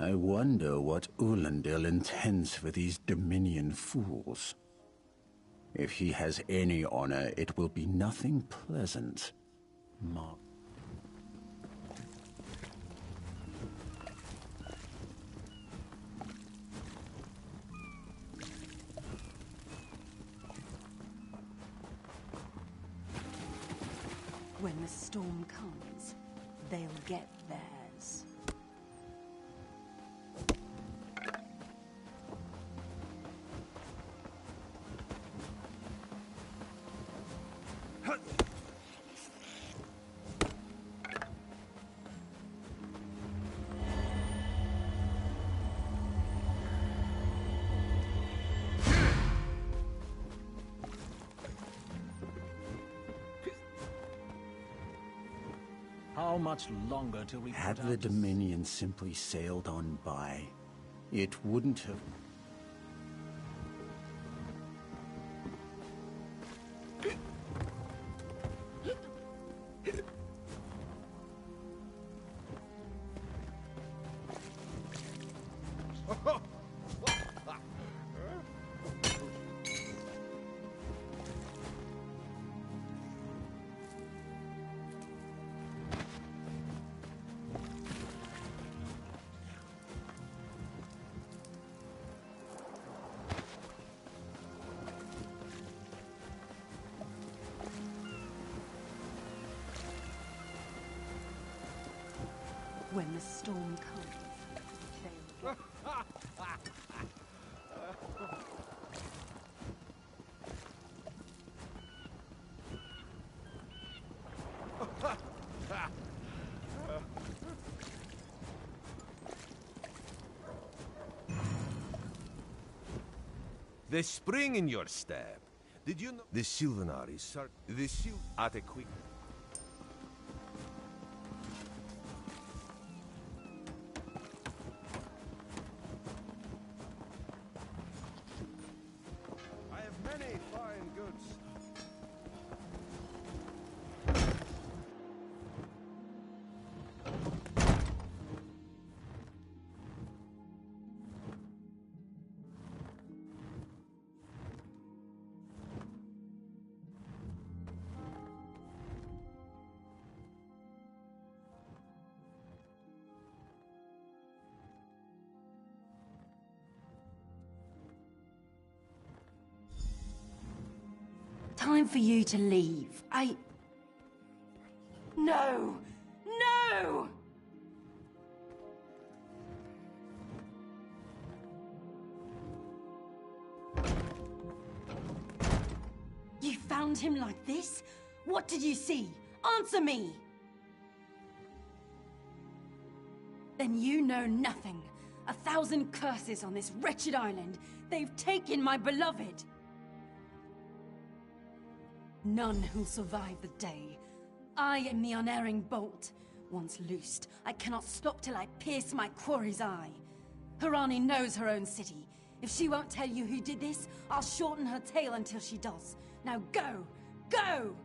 I wonder what Ulandil intends for these Dominion fools. If he has any honor, it will be nothing pleasant. When the storm comes, they'll get theirs. How much longer till we Had put the out Dominion simply sailed on by, it wouldn't have... When the storm comes, The spring in your step. Did you know the Sylvanar is at a quick. I have many fine goods. time for you to leave. No! No! You found him like this? What did you see? Answer me! Then you know nothing. 1,000 curses on this wretched island. They've taken my beloved. None who'll survive the day. I am the unerring bolt. Once loosed, I cannot stop till I pierce my quarry's eye. Harani knows her own city. If she won't tell you who did this, I'll shorten her tale until she does. Now go! Go!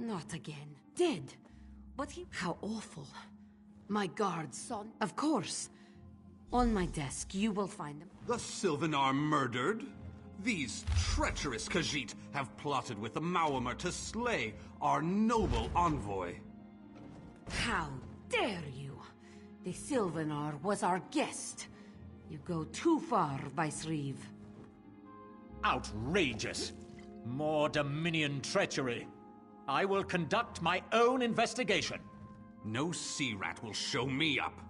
Not again. Dead. But he... How awful. My guard's son. Of course. On my desk, you will find them. The Sylvanar murdered? These treacherous Khajiit have plotted with the Maormer to slay our noble envoy. How dare you? The Sylvanar was our guest. You go too far, Vicereeve. Outrageous! More Dominion treachery. I will conduct my own investigation. No sea rat will show me up.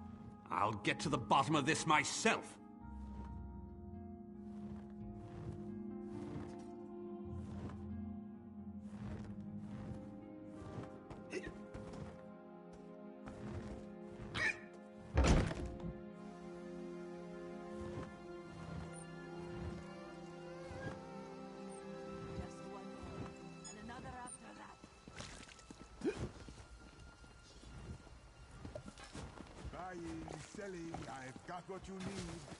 I'll get to the bottom of this myself. Selling, I've got what you need.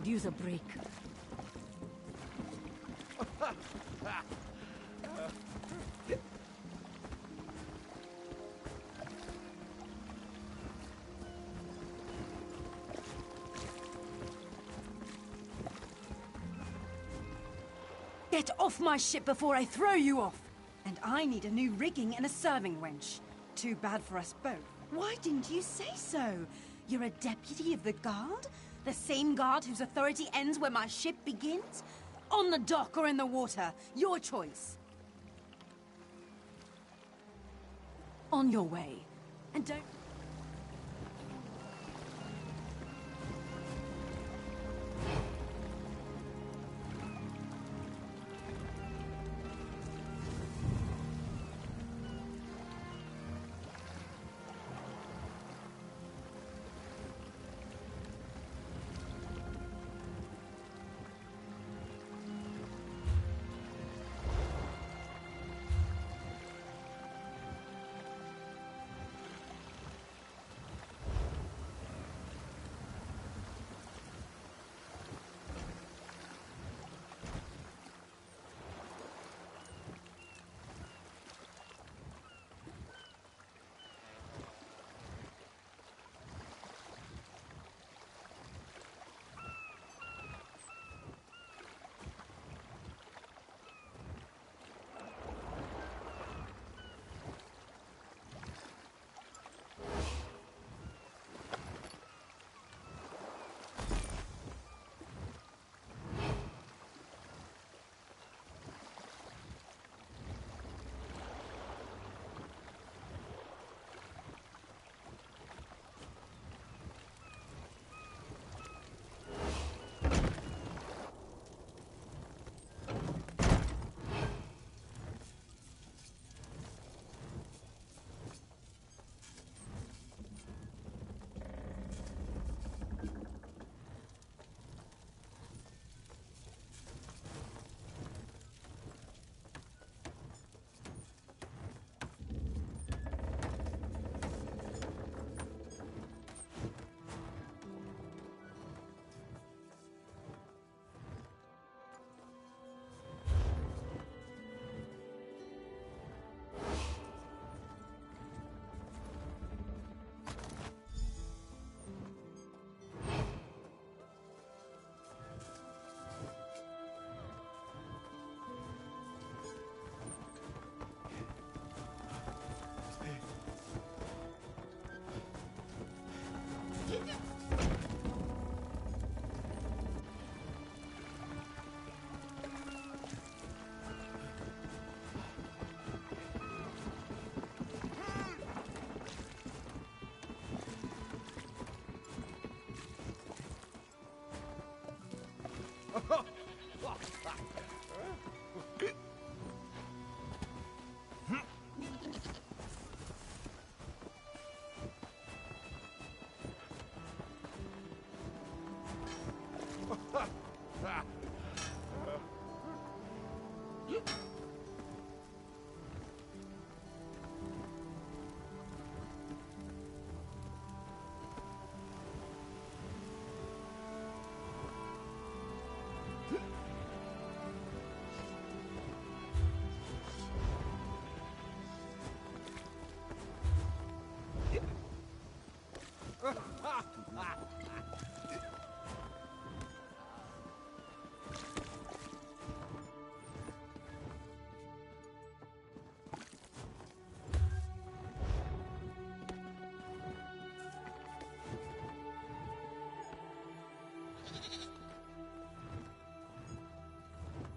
could use a break. Get off my ship before I throw you off! And I need a new rigging and a serving wench. Too bad for us both. Why didn't you say so? You're a deputy of the guard? The same guard whose authority ends where my ship begins? On the dock or in the water, your choice. On your way. And don't...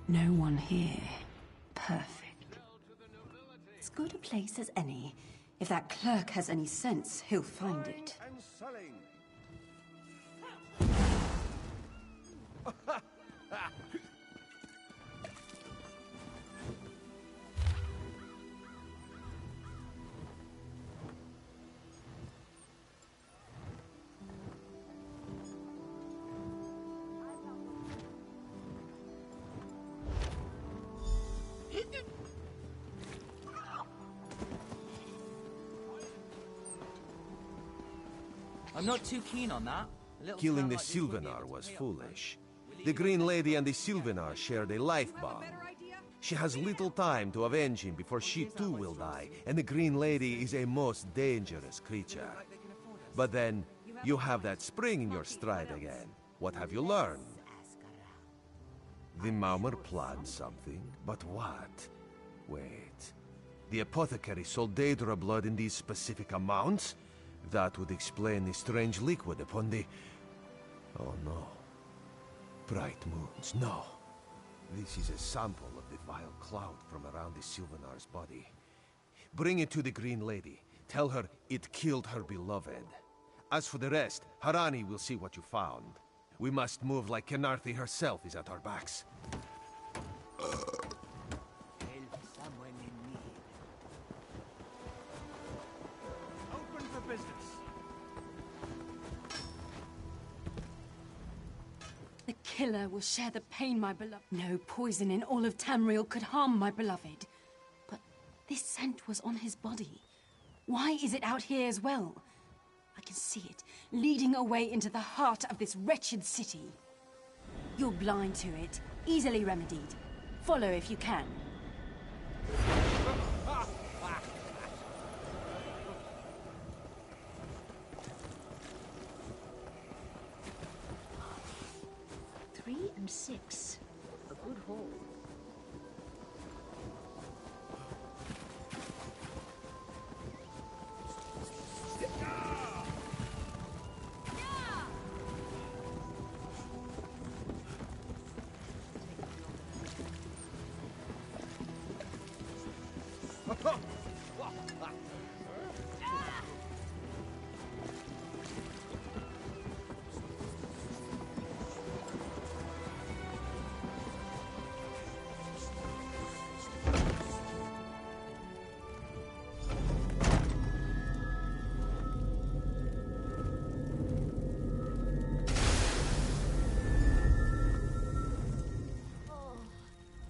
No one here. Perfect. As good a place as any. If that clerk has any sense, he'll find it. And selling. I'm not too keen on that. Killing the Sylvanar was foolish. The Green Lady and the Sylvanar shared a life bond. She has little time to avenge him before she too will die, and the Green Lady is a most dangerous creature. But then, you have that spring in your stride again. What have you learned? The Maumar planned something, but what? Wait. The apothecary sold Daedra blood in these specific amounts? That would explain the strange liquid upon the... Oh no. Bright moons, no. This is a sample of the vile cloud from around the Sylvanar's body. Bring it to the Green Lady. Tell her it killed her beloved. As for the rest, Harani will see what you found. We must move like Kenarthi herself is at our backs. Help someone in need. Open for business. The killer will share the pain, my beloved. No poison in all of Tamriel could harm my beloved. But this scent was on his body. Why is it out here as well? I can see it, leading away into the heart of this wretched city. You're blind to it, easily remedied. Follow if you can. Three and 6. A good haul.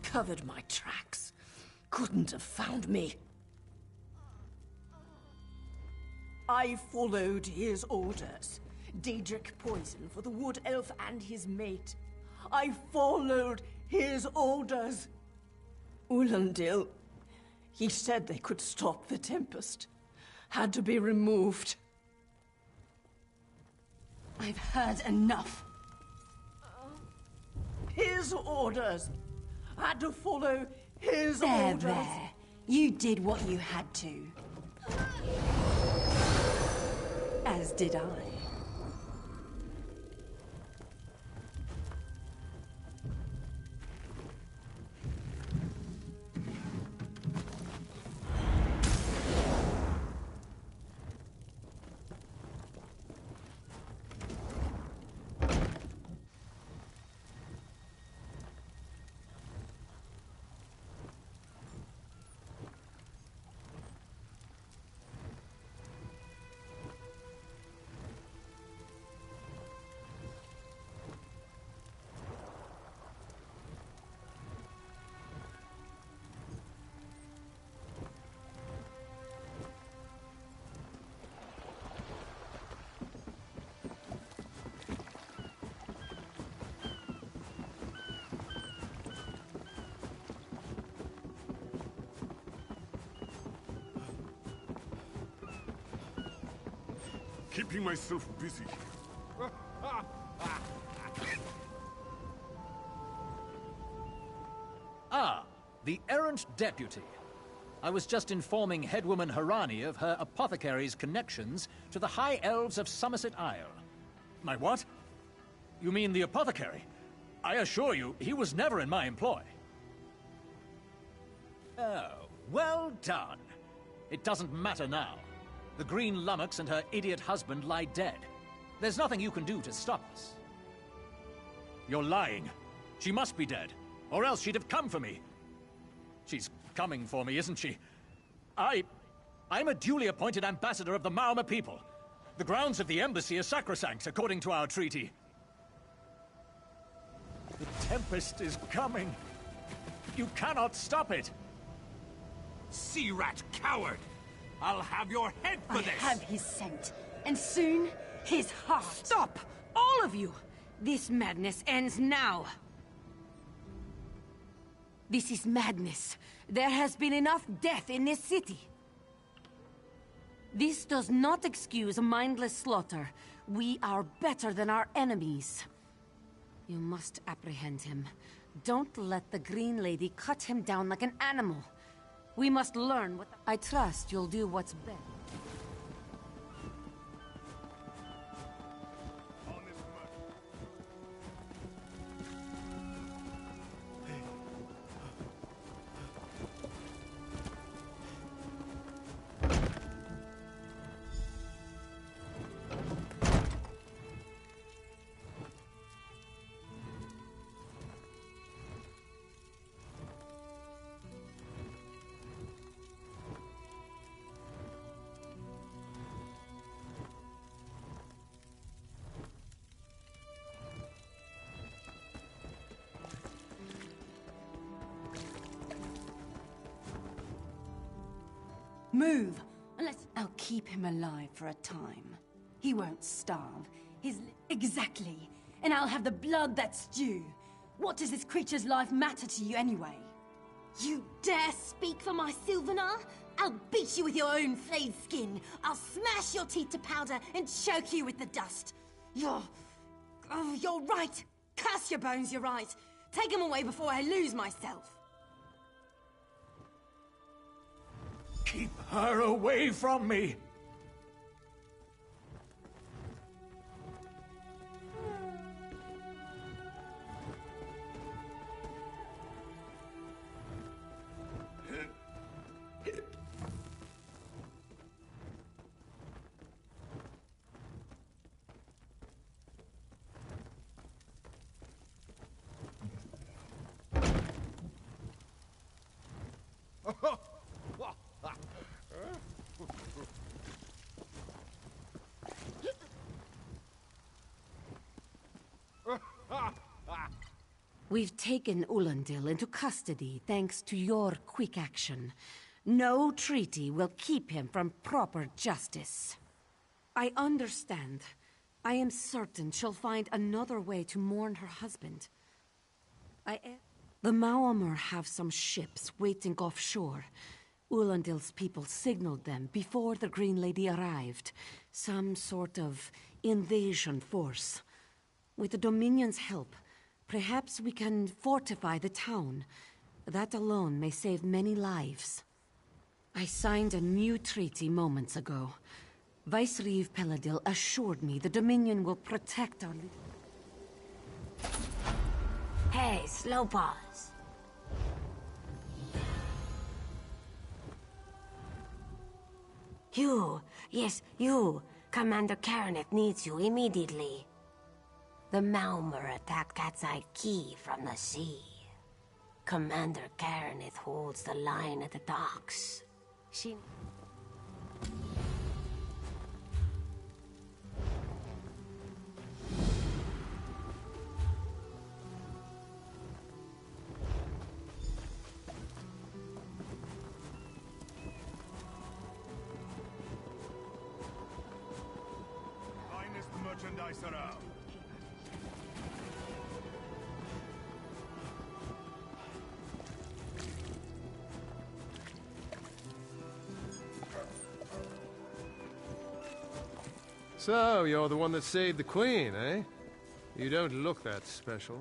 Covered my tracks. Couldn't have found me. I followed his orders. Daedric poison for the wood elf and his mate. I followed his orders. Ulandil, he said they could stop the Tempest. Had to be removed. I've heard enough. His orders. Had to follow his orders. There. You did what you had to. As did I. Keeping myself busy. Ah, the errant deputy. I was just informing headwoman Harani of her apothecary's connections to the High Elves of Somerset Isle. My what? You mean the apothecary? I assure you, he was never in my employ. Oh, well done. It doesn't matter now. The Green Lummox and her idiot husband lie dead. There's nothing you can do to stop us. You're lying. She must be dead, or else she'd have come for me. She's coming for me, isn't she? I'm a duly appointed ambassador of the Maumar people. The grounds of the embassy are sacrosanct, according to our treaty. The Tempest is coming. You cannot stop it. Sea rat coward! I'll have your head for this! I have his scent, and soon, his heart. Stop! All of you! This madness ends now! This is madness. There has been enough death in this city. This does not excuse mindless slaughter. We are better than our enemies. You must apprehend him. Don't let the Green Lady cut him down like an animal. We must learn what... I trust you'll do what's best. Move! Unless I'll keep him alive for a time. He won't starve. Exactly. And I'll have the blood that's due. What does this creature's life matter to you anyway? You dare speak for my Sylvanar? I'll beat you with your own flayed skin. I'll smash your teeth to powder and choke you with the dust. You're right. Curse your bones, you're right. Take him away before I lose myself. Keep her away from me! We've taken Ulandil into custody thanks to your quick action. No treaty will keep him from proper justice. I understand. I am certain she'll find another way to mourn her husband. The Maomr have some ships waiting offshore. Ulandil's people signaled them before the Green Lady arrived. Some sort of invasion force. With the Dominion's help, perhaps we can fortify the town. That alone may save many lives. I signed a new treaty moments ago. Vicereeve Peladil assured me the Dominion will protect our... Hey, slow paws. You, yes, you. Commander Karaneth needs you immediately. The Maomr attacked Cat's Eye Key from the sea. Commander Karaneth holds the line at the docks. She... Finest merchandise around. So, you're the one that saved the Queen, eh? You don't look that special.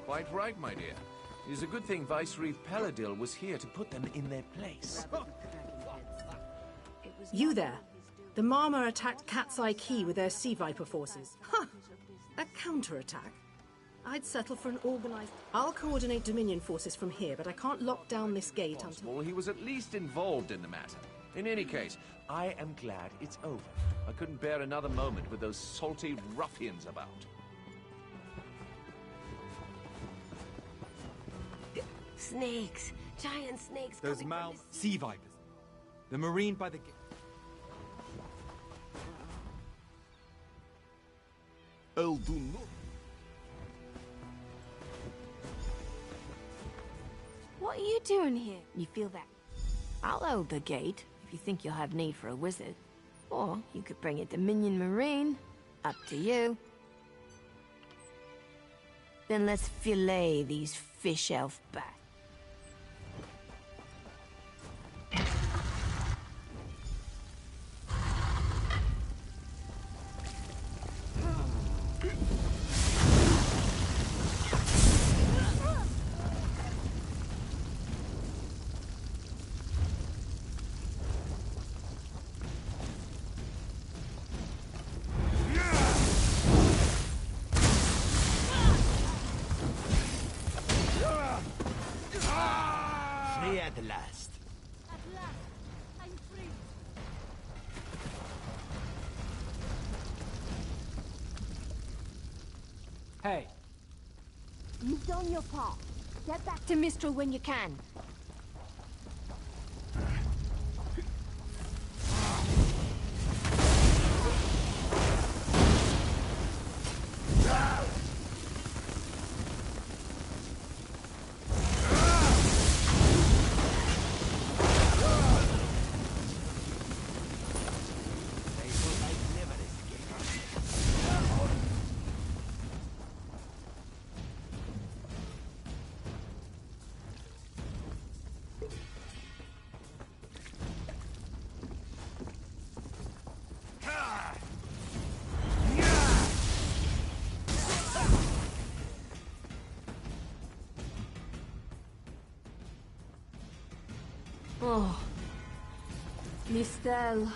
Quite right, my dear. It is a good thing Vicereeve Peladil was here to put them in their place. You there. The Maomr attacked Cat's Eye Key with their Sea Viper forces. Huh! A counterattack? I'd settle for an organized... I'll coordinate Dominion forces from here, but I can't lock down this gate until... Well, he was at least involved in the matter. In any case, I am glad it's over. I couldn't bear another moment with those salty ruffians about. Snakes! Giant snakes! Those Sea Vipers. The Marine by the gate. I'll do not. What are you doing here? You feel that? I'll hold the gate, if you think you'll have need for a wizard. Or you could bring a Dominion Marine. Up to you. Then let's fillet these fish elf back. Free at last. At last, I'm free. Hey. You've done your part. Get back to Mistral when you can. Oh, Mistel.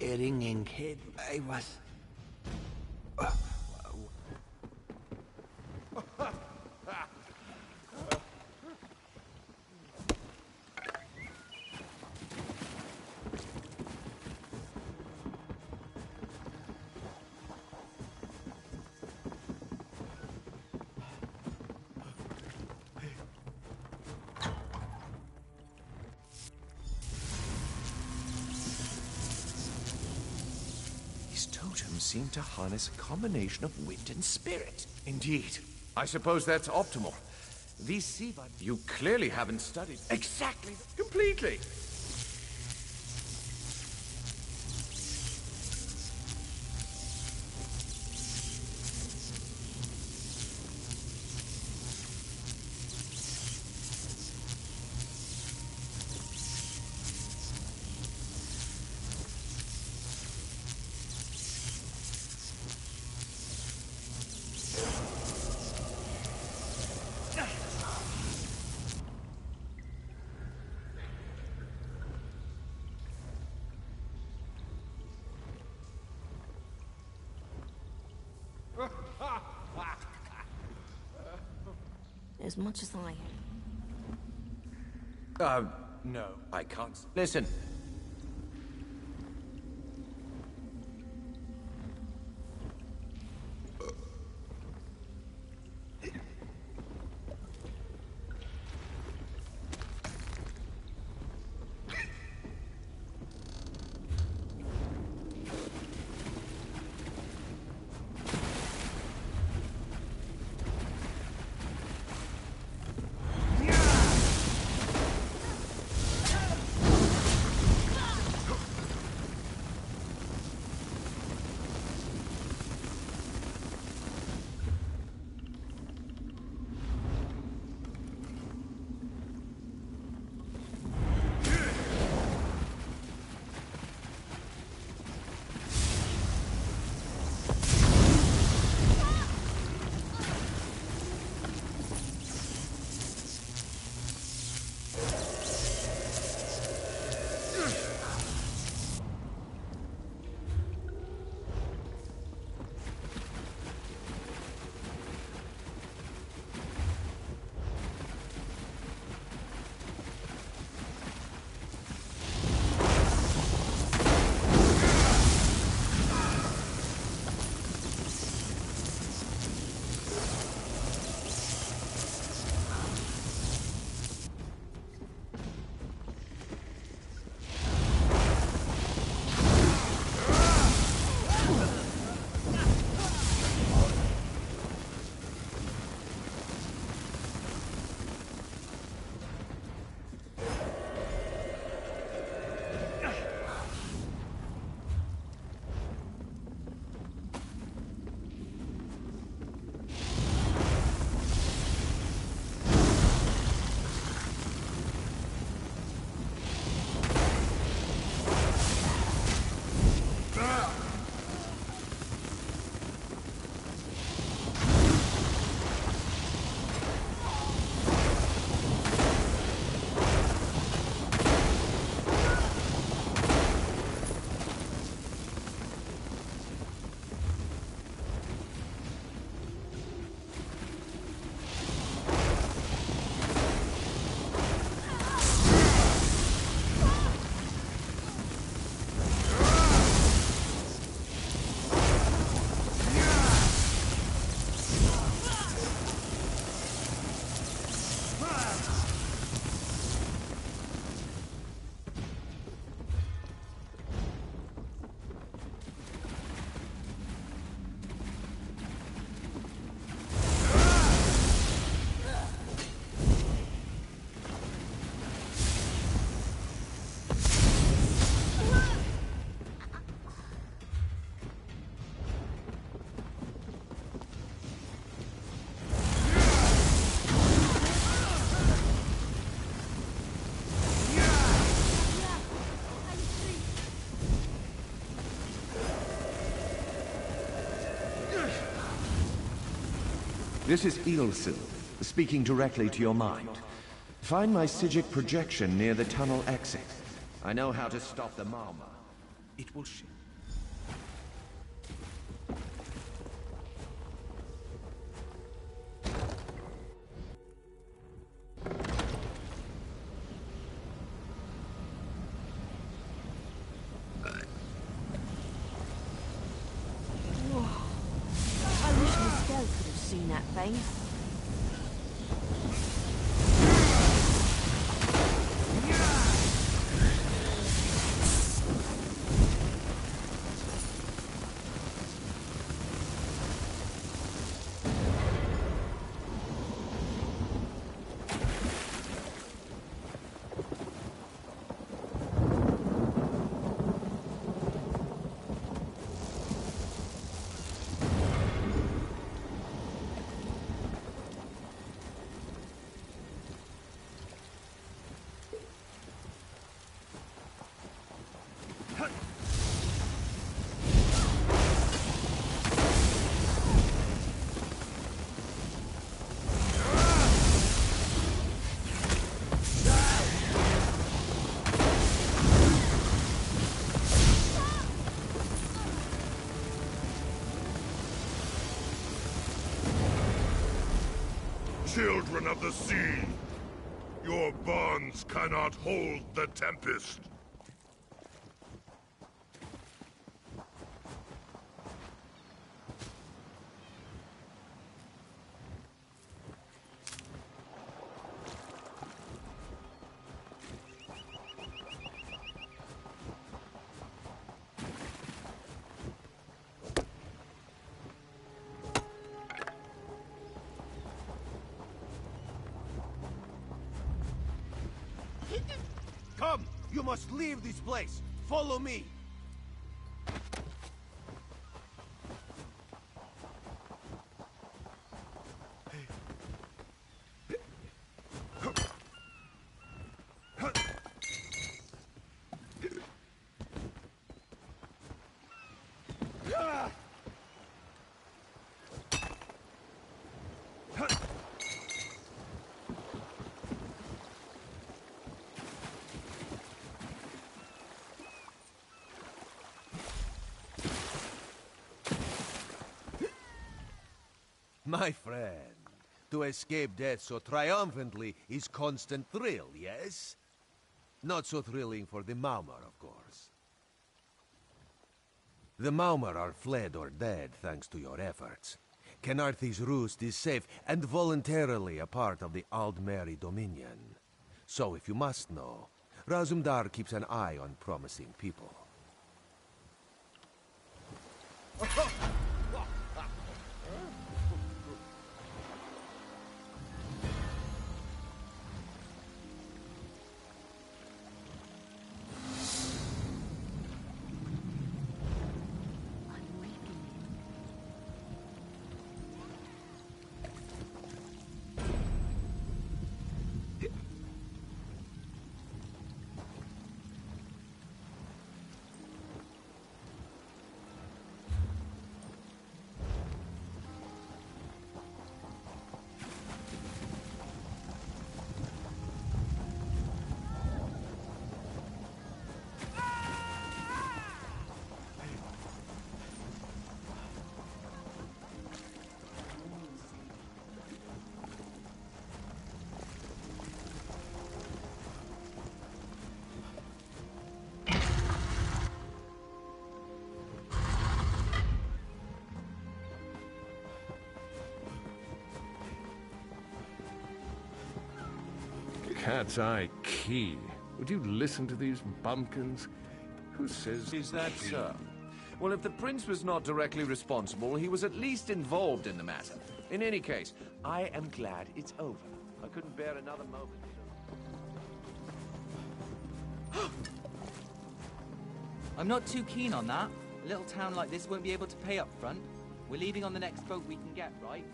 Ringing kid, I was... Totems seem to harness a combination of wind and spirit. Indeed. I suppose that's optimal. These sea vipers... You clearly haven't studied... Exactly. Completely. As much as I... No, I can't. Listen. This is Ilse, speaking directly to your mind. Find my Psijic projection near the tunnel exit. I know how to stop the Malma. It will shift. I wish the spell could have seen that thing. Children of the sea, your bonds cannot hold the tempest. Come! You must leave this place! Follow me! My friend, to escape death so triumphantly is constant thrill, yes? Not so thrilling for the Maumar, of course. The Maumar are fled or dead thanks to your efforts. Canarthi's Roost is safe and voluntarily a part of the Aldmeri Dominion. So if you must know, Razumdar keeps an eye on promising people. Cat's Eye Key. Would you listen to these bumpkins? Who says... Is that so? Well, if the prince was not directly responsible, he was at least involved in the matter. In any case, I am glad it's over. I couldn't bear another moment. I'm not too keen on that. A little town like this won't be able to pay up front. We're leaving on the next boat we can get, right?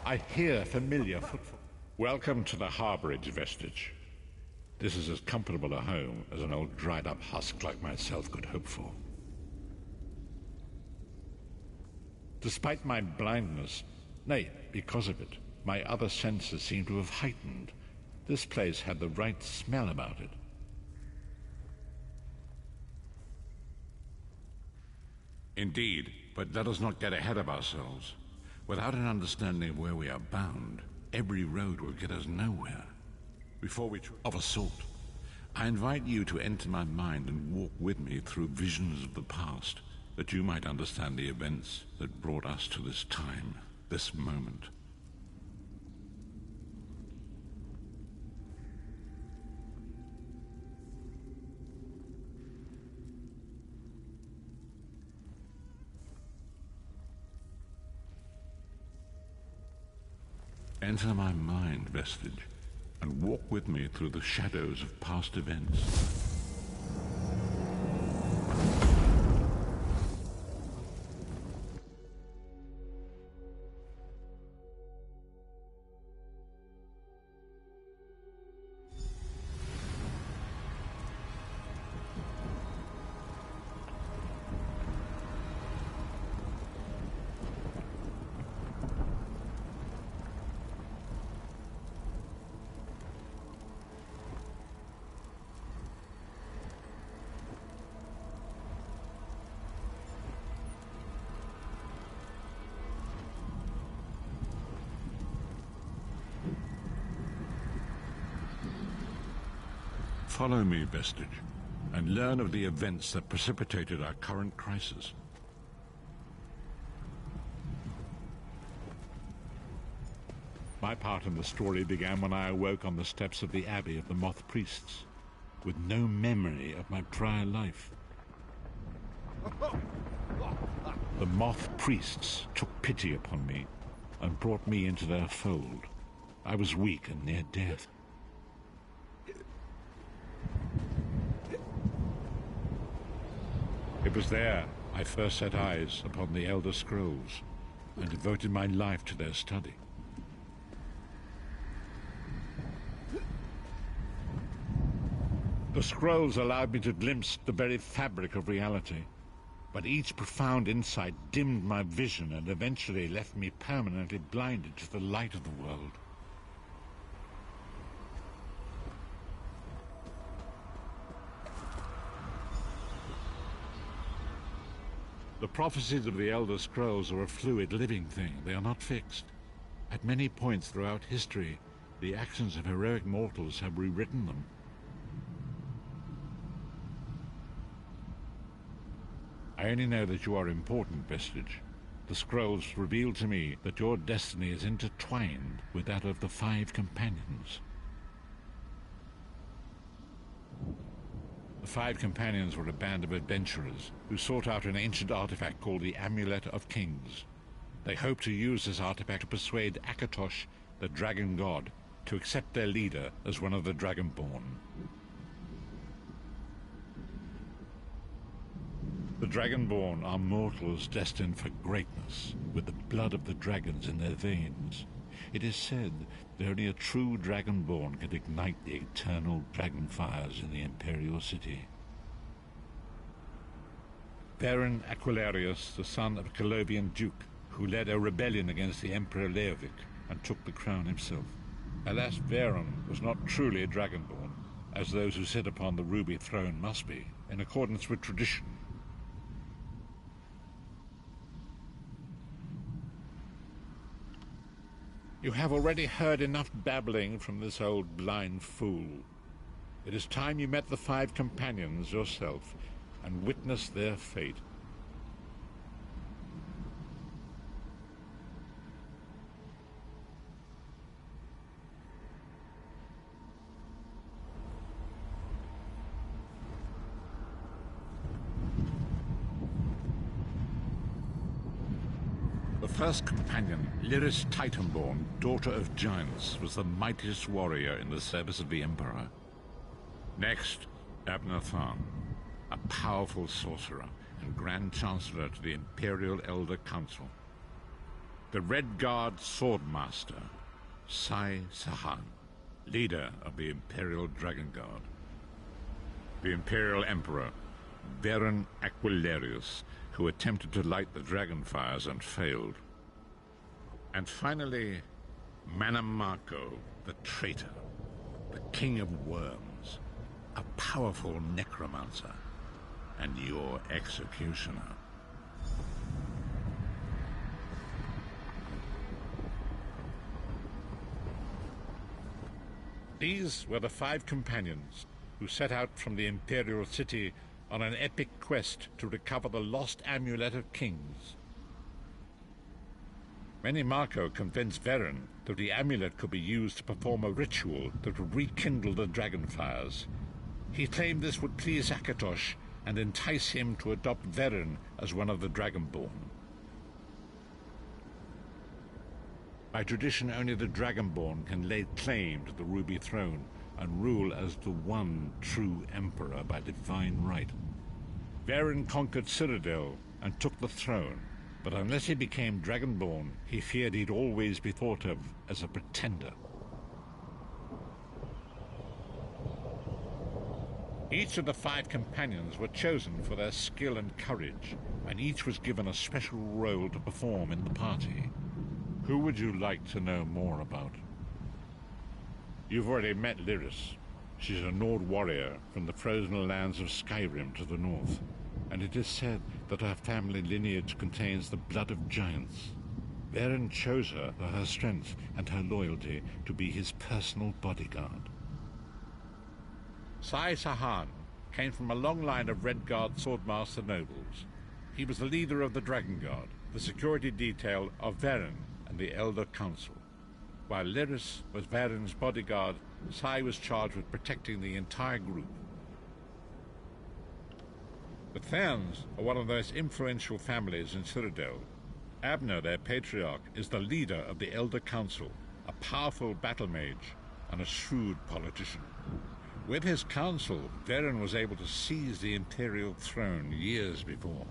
I hear familiar footfalls. Welcome to the Harborage Vestige. This is as comfortable a home as an old dried-up husk like myself could hope for. Despite my blindness, nay, because of it, my other senses seem to have heightened. This place had the right smell about it. Indeed, but let us not get ahead of ourselves. Without an understanding of where we are bound, every road will get us nowhere. Before we of a sort, I invite you to enter my mind and walk with me through visions of the past, that you might understand the events that brought us to this time, this moment. Enter my mind, Vestige, and walk with me through the shadows of past events. Follow me, Vestige, and learn of the events that precipitated our current crisis. My part in the story began when I awoke on the steps of the Abbey of the Moth Priests, with no memory of my prior life. The Moth Priests took pity upon me and brought me into their fold. I was weak and near death. It was there I first set eyes upon the Elder Scrolls and devoted my life to their study. The scrolls allowed me to glimpse the very fabric of reality, but each profound insight dimmed my vision and eventually left me permanently blinded to the light of the world. The prophecies of the Elder Scrolls are a fluid, living thing. They are not fixed. At many points throughout history, the actions of heroic mortals have rewritten them. I only know that you are important, Vestige. The scrolls reveal to me that your destiny is intertwined with that of the Five Companions. The Five Companions were a band of adventurers who sought out an ancient artifact called the Amulet of Kings. They hoped to use this artifact to persuade Akatosh, the dragon god, to accept their leader as one of the Dragonborn. The Dragonborn are mortals destined for greatness, with the blood of the dragons in their veins. It is said that only a true Dragonborn can ignite the eternal dragon fires in the Imperial City. Baron Aquilarius, the son of a Colovian duke, who led a rebellion against the Emperor Leovic and took the crown himself. Alas, Veron was not truly a Dragonborn, as those who sit upon the ruby throne must be, in accordance with tradition. You have already heard enough babbling from this old blind fool. It is time you met the Five Companions yourself and witnessed their fate. The first companion, Lyris Titanborn, daughter of giants, was the mightiest warrior in the service of the Emperor. Next, Abnathan, a powerful sorcerer and Grand Chancellor to the Imperial Elder Council. the Red Guard Swordmaster, Sai Sahan, leader of the Imperial Dragon Guard. The Imperial Emperor, Varen Aquilarius, who attempted to light the dragon fires and failed. And finally, Manamako, the traitor, the King of Worms, a powerful necromancer, and your executioner. These were the 5 companions who set out from the Imperial City on an epic quest to recover the lost Amulet of Kings. Manamako convinced Varen that the amulet could be used to perform a ritual that would rekindle the dragon fires. He claimed this would please Akatosh and entice him to adopt Varen as one of the Dragonborn. By tradition, only the Dragonborn can lay claim to the Ruby Throne and rule as the one true Emperor by divine right. Varen conquered Cyrodiil and took the throne, but unless he became Dragonborn, he feared he'd always be thought of as a pretender. Each of the 5 companions were chosen for their skill and courage, and each was given a special role to perform in the party. Who would you like to know more about? You've already met Lyris. She's a Nord warrior from the frozen lands of Skyrim to the north, and it is said that her family lineage contains the blood of giants. Varen chose her for her strength and her loyalty to be his personal bodyguard. Sai Sahan came from a long line of Red Guard Swordmaster nobles. He was the leader of the Dragon Guard, the security detail of Varen and the Elder Council. While Lyris was Varen's bodyguard, Sai was charged with protecting the entire group. The Therns are one of the most influential families in Cyrodiil. Abner, their patriarch, is the leader of the Elder Council, a powerful battle mage and a shrewd politician. With his council, Varen was able to seize the Imperial throne years before.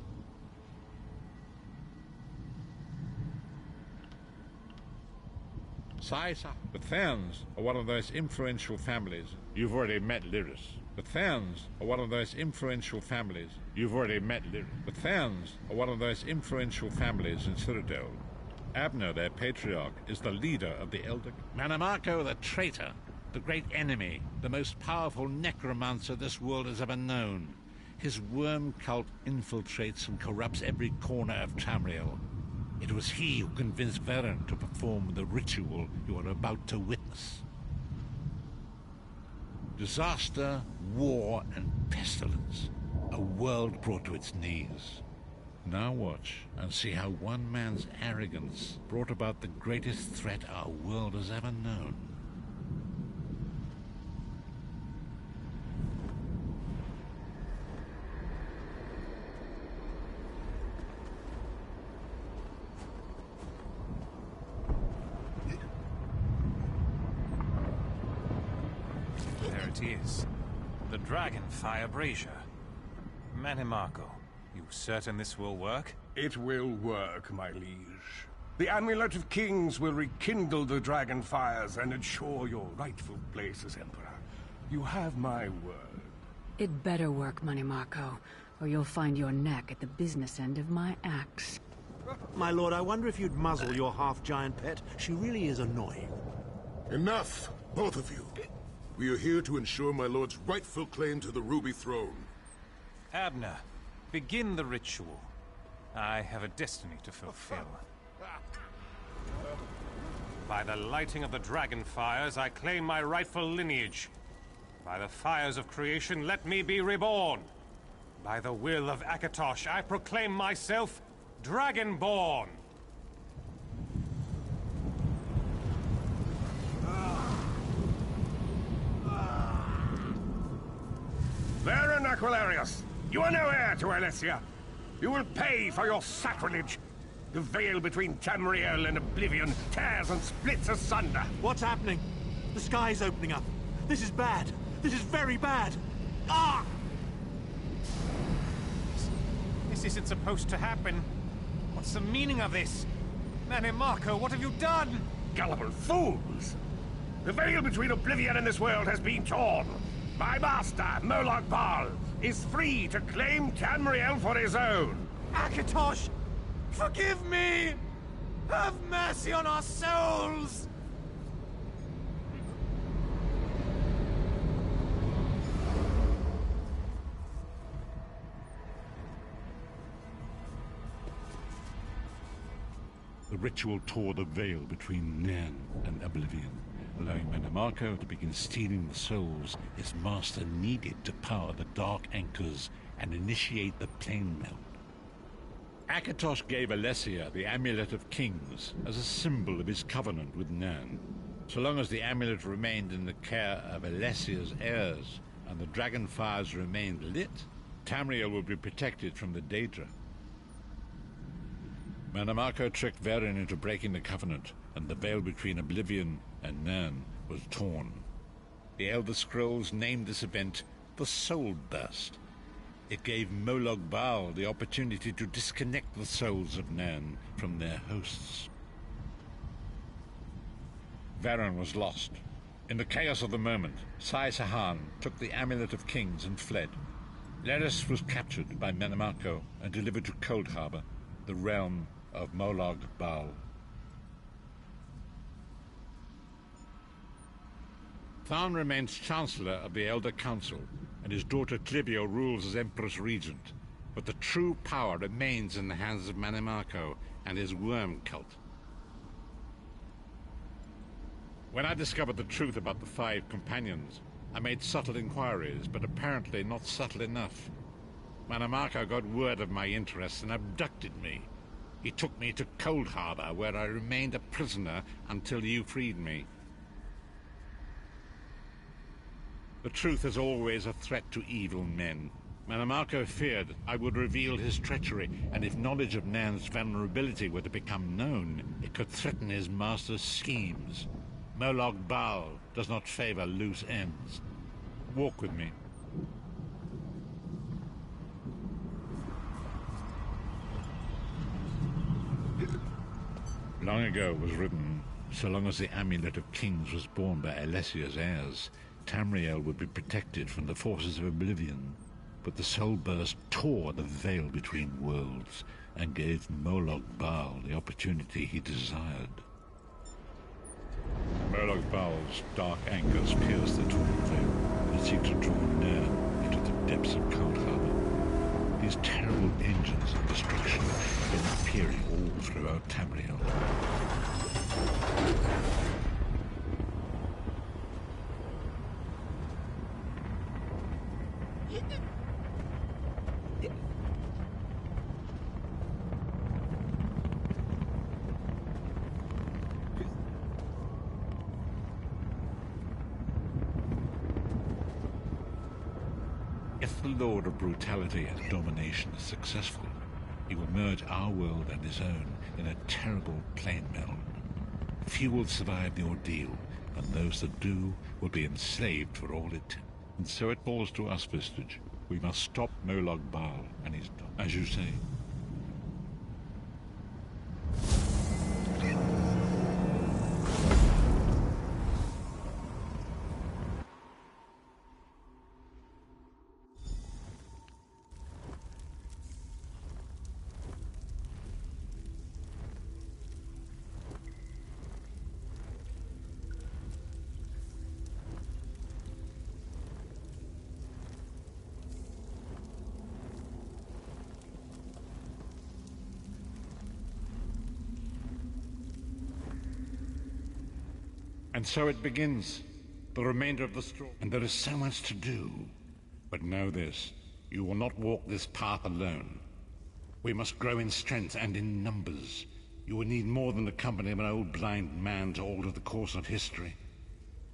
The Therns are one of the most influential families. You've already met Lyris. The Therns are one of the most influential families. You've already met Lyris. The Therns are one of the most influential families in Cyrodiil. Abner, their patriarch, is the leader of the Elder... Manamako, the traitor, the great enemy, the most powerful necromancer this world has ever known. His worm cult infiltrates and corrupts every corner of Tamriel. It was he who convinced Varen to perform the ritual you are about to witness. Disaster, war, and pestilence. A world brought to its knees. Now watch and see how one man's arrogance brought about the greatest threat our world has ever known. It is. The Dragonfire Brazier. Manamako, you certain this will work? It will work, my liege. The Amulet of Kings will rekindle the dragon fires and ensure your rightful place as Emperor. You have my word. It better work, Manamako, or you'll find your neck at the business end of my axe. My lord, I wonder if you'd muzzle your half-giant pet. She really is annoying. Enough, both of you. We are here to ensure my lord's rightful claim to the Ruby Throne. Abner, begin the ritual. I have a destiny to fulfill. By the lighting of the dragon fires, I claim my rightful lineage. By the fires of creation, let me be reborn. By the will of Akatosh, I proclaim myself Dragonborn. Varen Aquilarius, you are no heir to Alesia. You will pay for your sacrilege. The veil between Tamriel and Oblivion tears and splits asunder. What's happening? The sky's opening up. This is bad. This is very bad. Ah! This isn't supposed to happen. What's the meaning of this? Marco, what have you done? Gullible fools! The veil between oblivion and this world has been torn. My master, Moloch Baal, is free to claim Tamriel for his own. Akatosh! Forgive me! Have mercy on our souls! The ritual tore the veil between Nan and Oblivion, allowing Marco to begin stealing the souls his master needed to power the Dark Anchors and initiate the plane melt. Akatosh gave Alessia the Amulet of Kings as a symbol of his covenant with Nan. So long as the amulet remained in the care of Alessia's heirs and the dragon fires remained lit, Tamriel would be protected from the Daedra. Marco tricked Varen into breaking the covenant, and the veil between Oblivion and Nan was torn. The Elder Scrolls named this event the Soul Burst. It gave Moloch Baal the opportunity to disconnect the souls of Nan from their hosts. Varen was lost. In the chaos of the moment, Sai Sahan took the Amulet of Kings and fled. Leris was captured by Marco and delivered to Cold Harbor, the realm of Moloch Baal. Tharn remains Chancellor of the Elder Council, and his daughter Clivio rules as Empress Regent, but the true power remains in the hands of Marco and his worm cult. When I discovered the truth about the 5 companions, I made subtle inquiries, but apparently not subtle enough. Marco got word of my interests and abducted me. He took me to Cold Harbor, where I remained a prisoner until you freed me. The truth is always a threat to evil men. Marco feared I would reveal his treachery, and if knowledge of Nan's vulnerability were to become known, it could threaten his master's schemes. Moloch Baal does not favor loose ends. Walk with me. Long ago was written, so long as the Amulet of Kings was borne by Alessia's heirs, Tamriel would be protected from the forces of Oblivion. But the Soul Burst tore the veil between worlds and gave Moloch Baal the opportunity he desired. Moloch Baal's dark anchors pierced the torn veil and seek to draw Nan into the depths of Cold Harbor. These terrible engines of destruction have been appearing all throughout Tamriel. If the Lord of Brutality and Domination is successful, he will merge our world and his own in a terrible plane meld. Few will survive the ordeal, and those that do will be enslaved for all it. And so it falls to us, Vestige. We must stop Moloch Baal and his dog, as you say. And so it begins, the remainder of the story. And there is so much to do. But know this, you will not walk this path alone. We must grow in strength and in numbers. You will need more than the company of an old blind man to alter the course of history.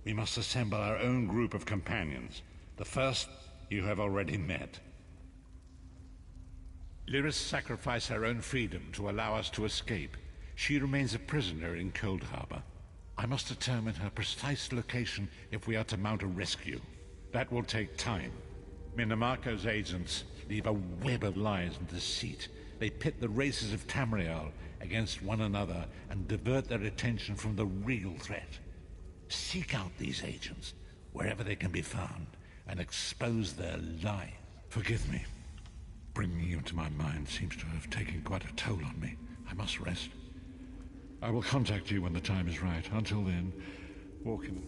We must assemble our own group of companions. The first you have already met. Lyris sacrificed her own freedom to allow us to escape. She remains a prisoner in Cold Harbor. I must determine her precise location if we are to mount a rescue. That will take time. Marco's agents leave a web of lies and deceit. They pit the races of Tamriel against one another and divert their attention from the real threat. Seek out these agents, wherever they can be found, and expose their lies. Forgive me. Bringing you into my mind seems to have taken quite a toll on me. I must rest. I will contact you when the time is right. Until then, walk in.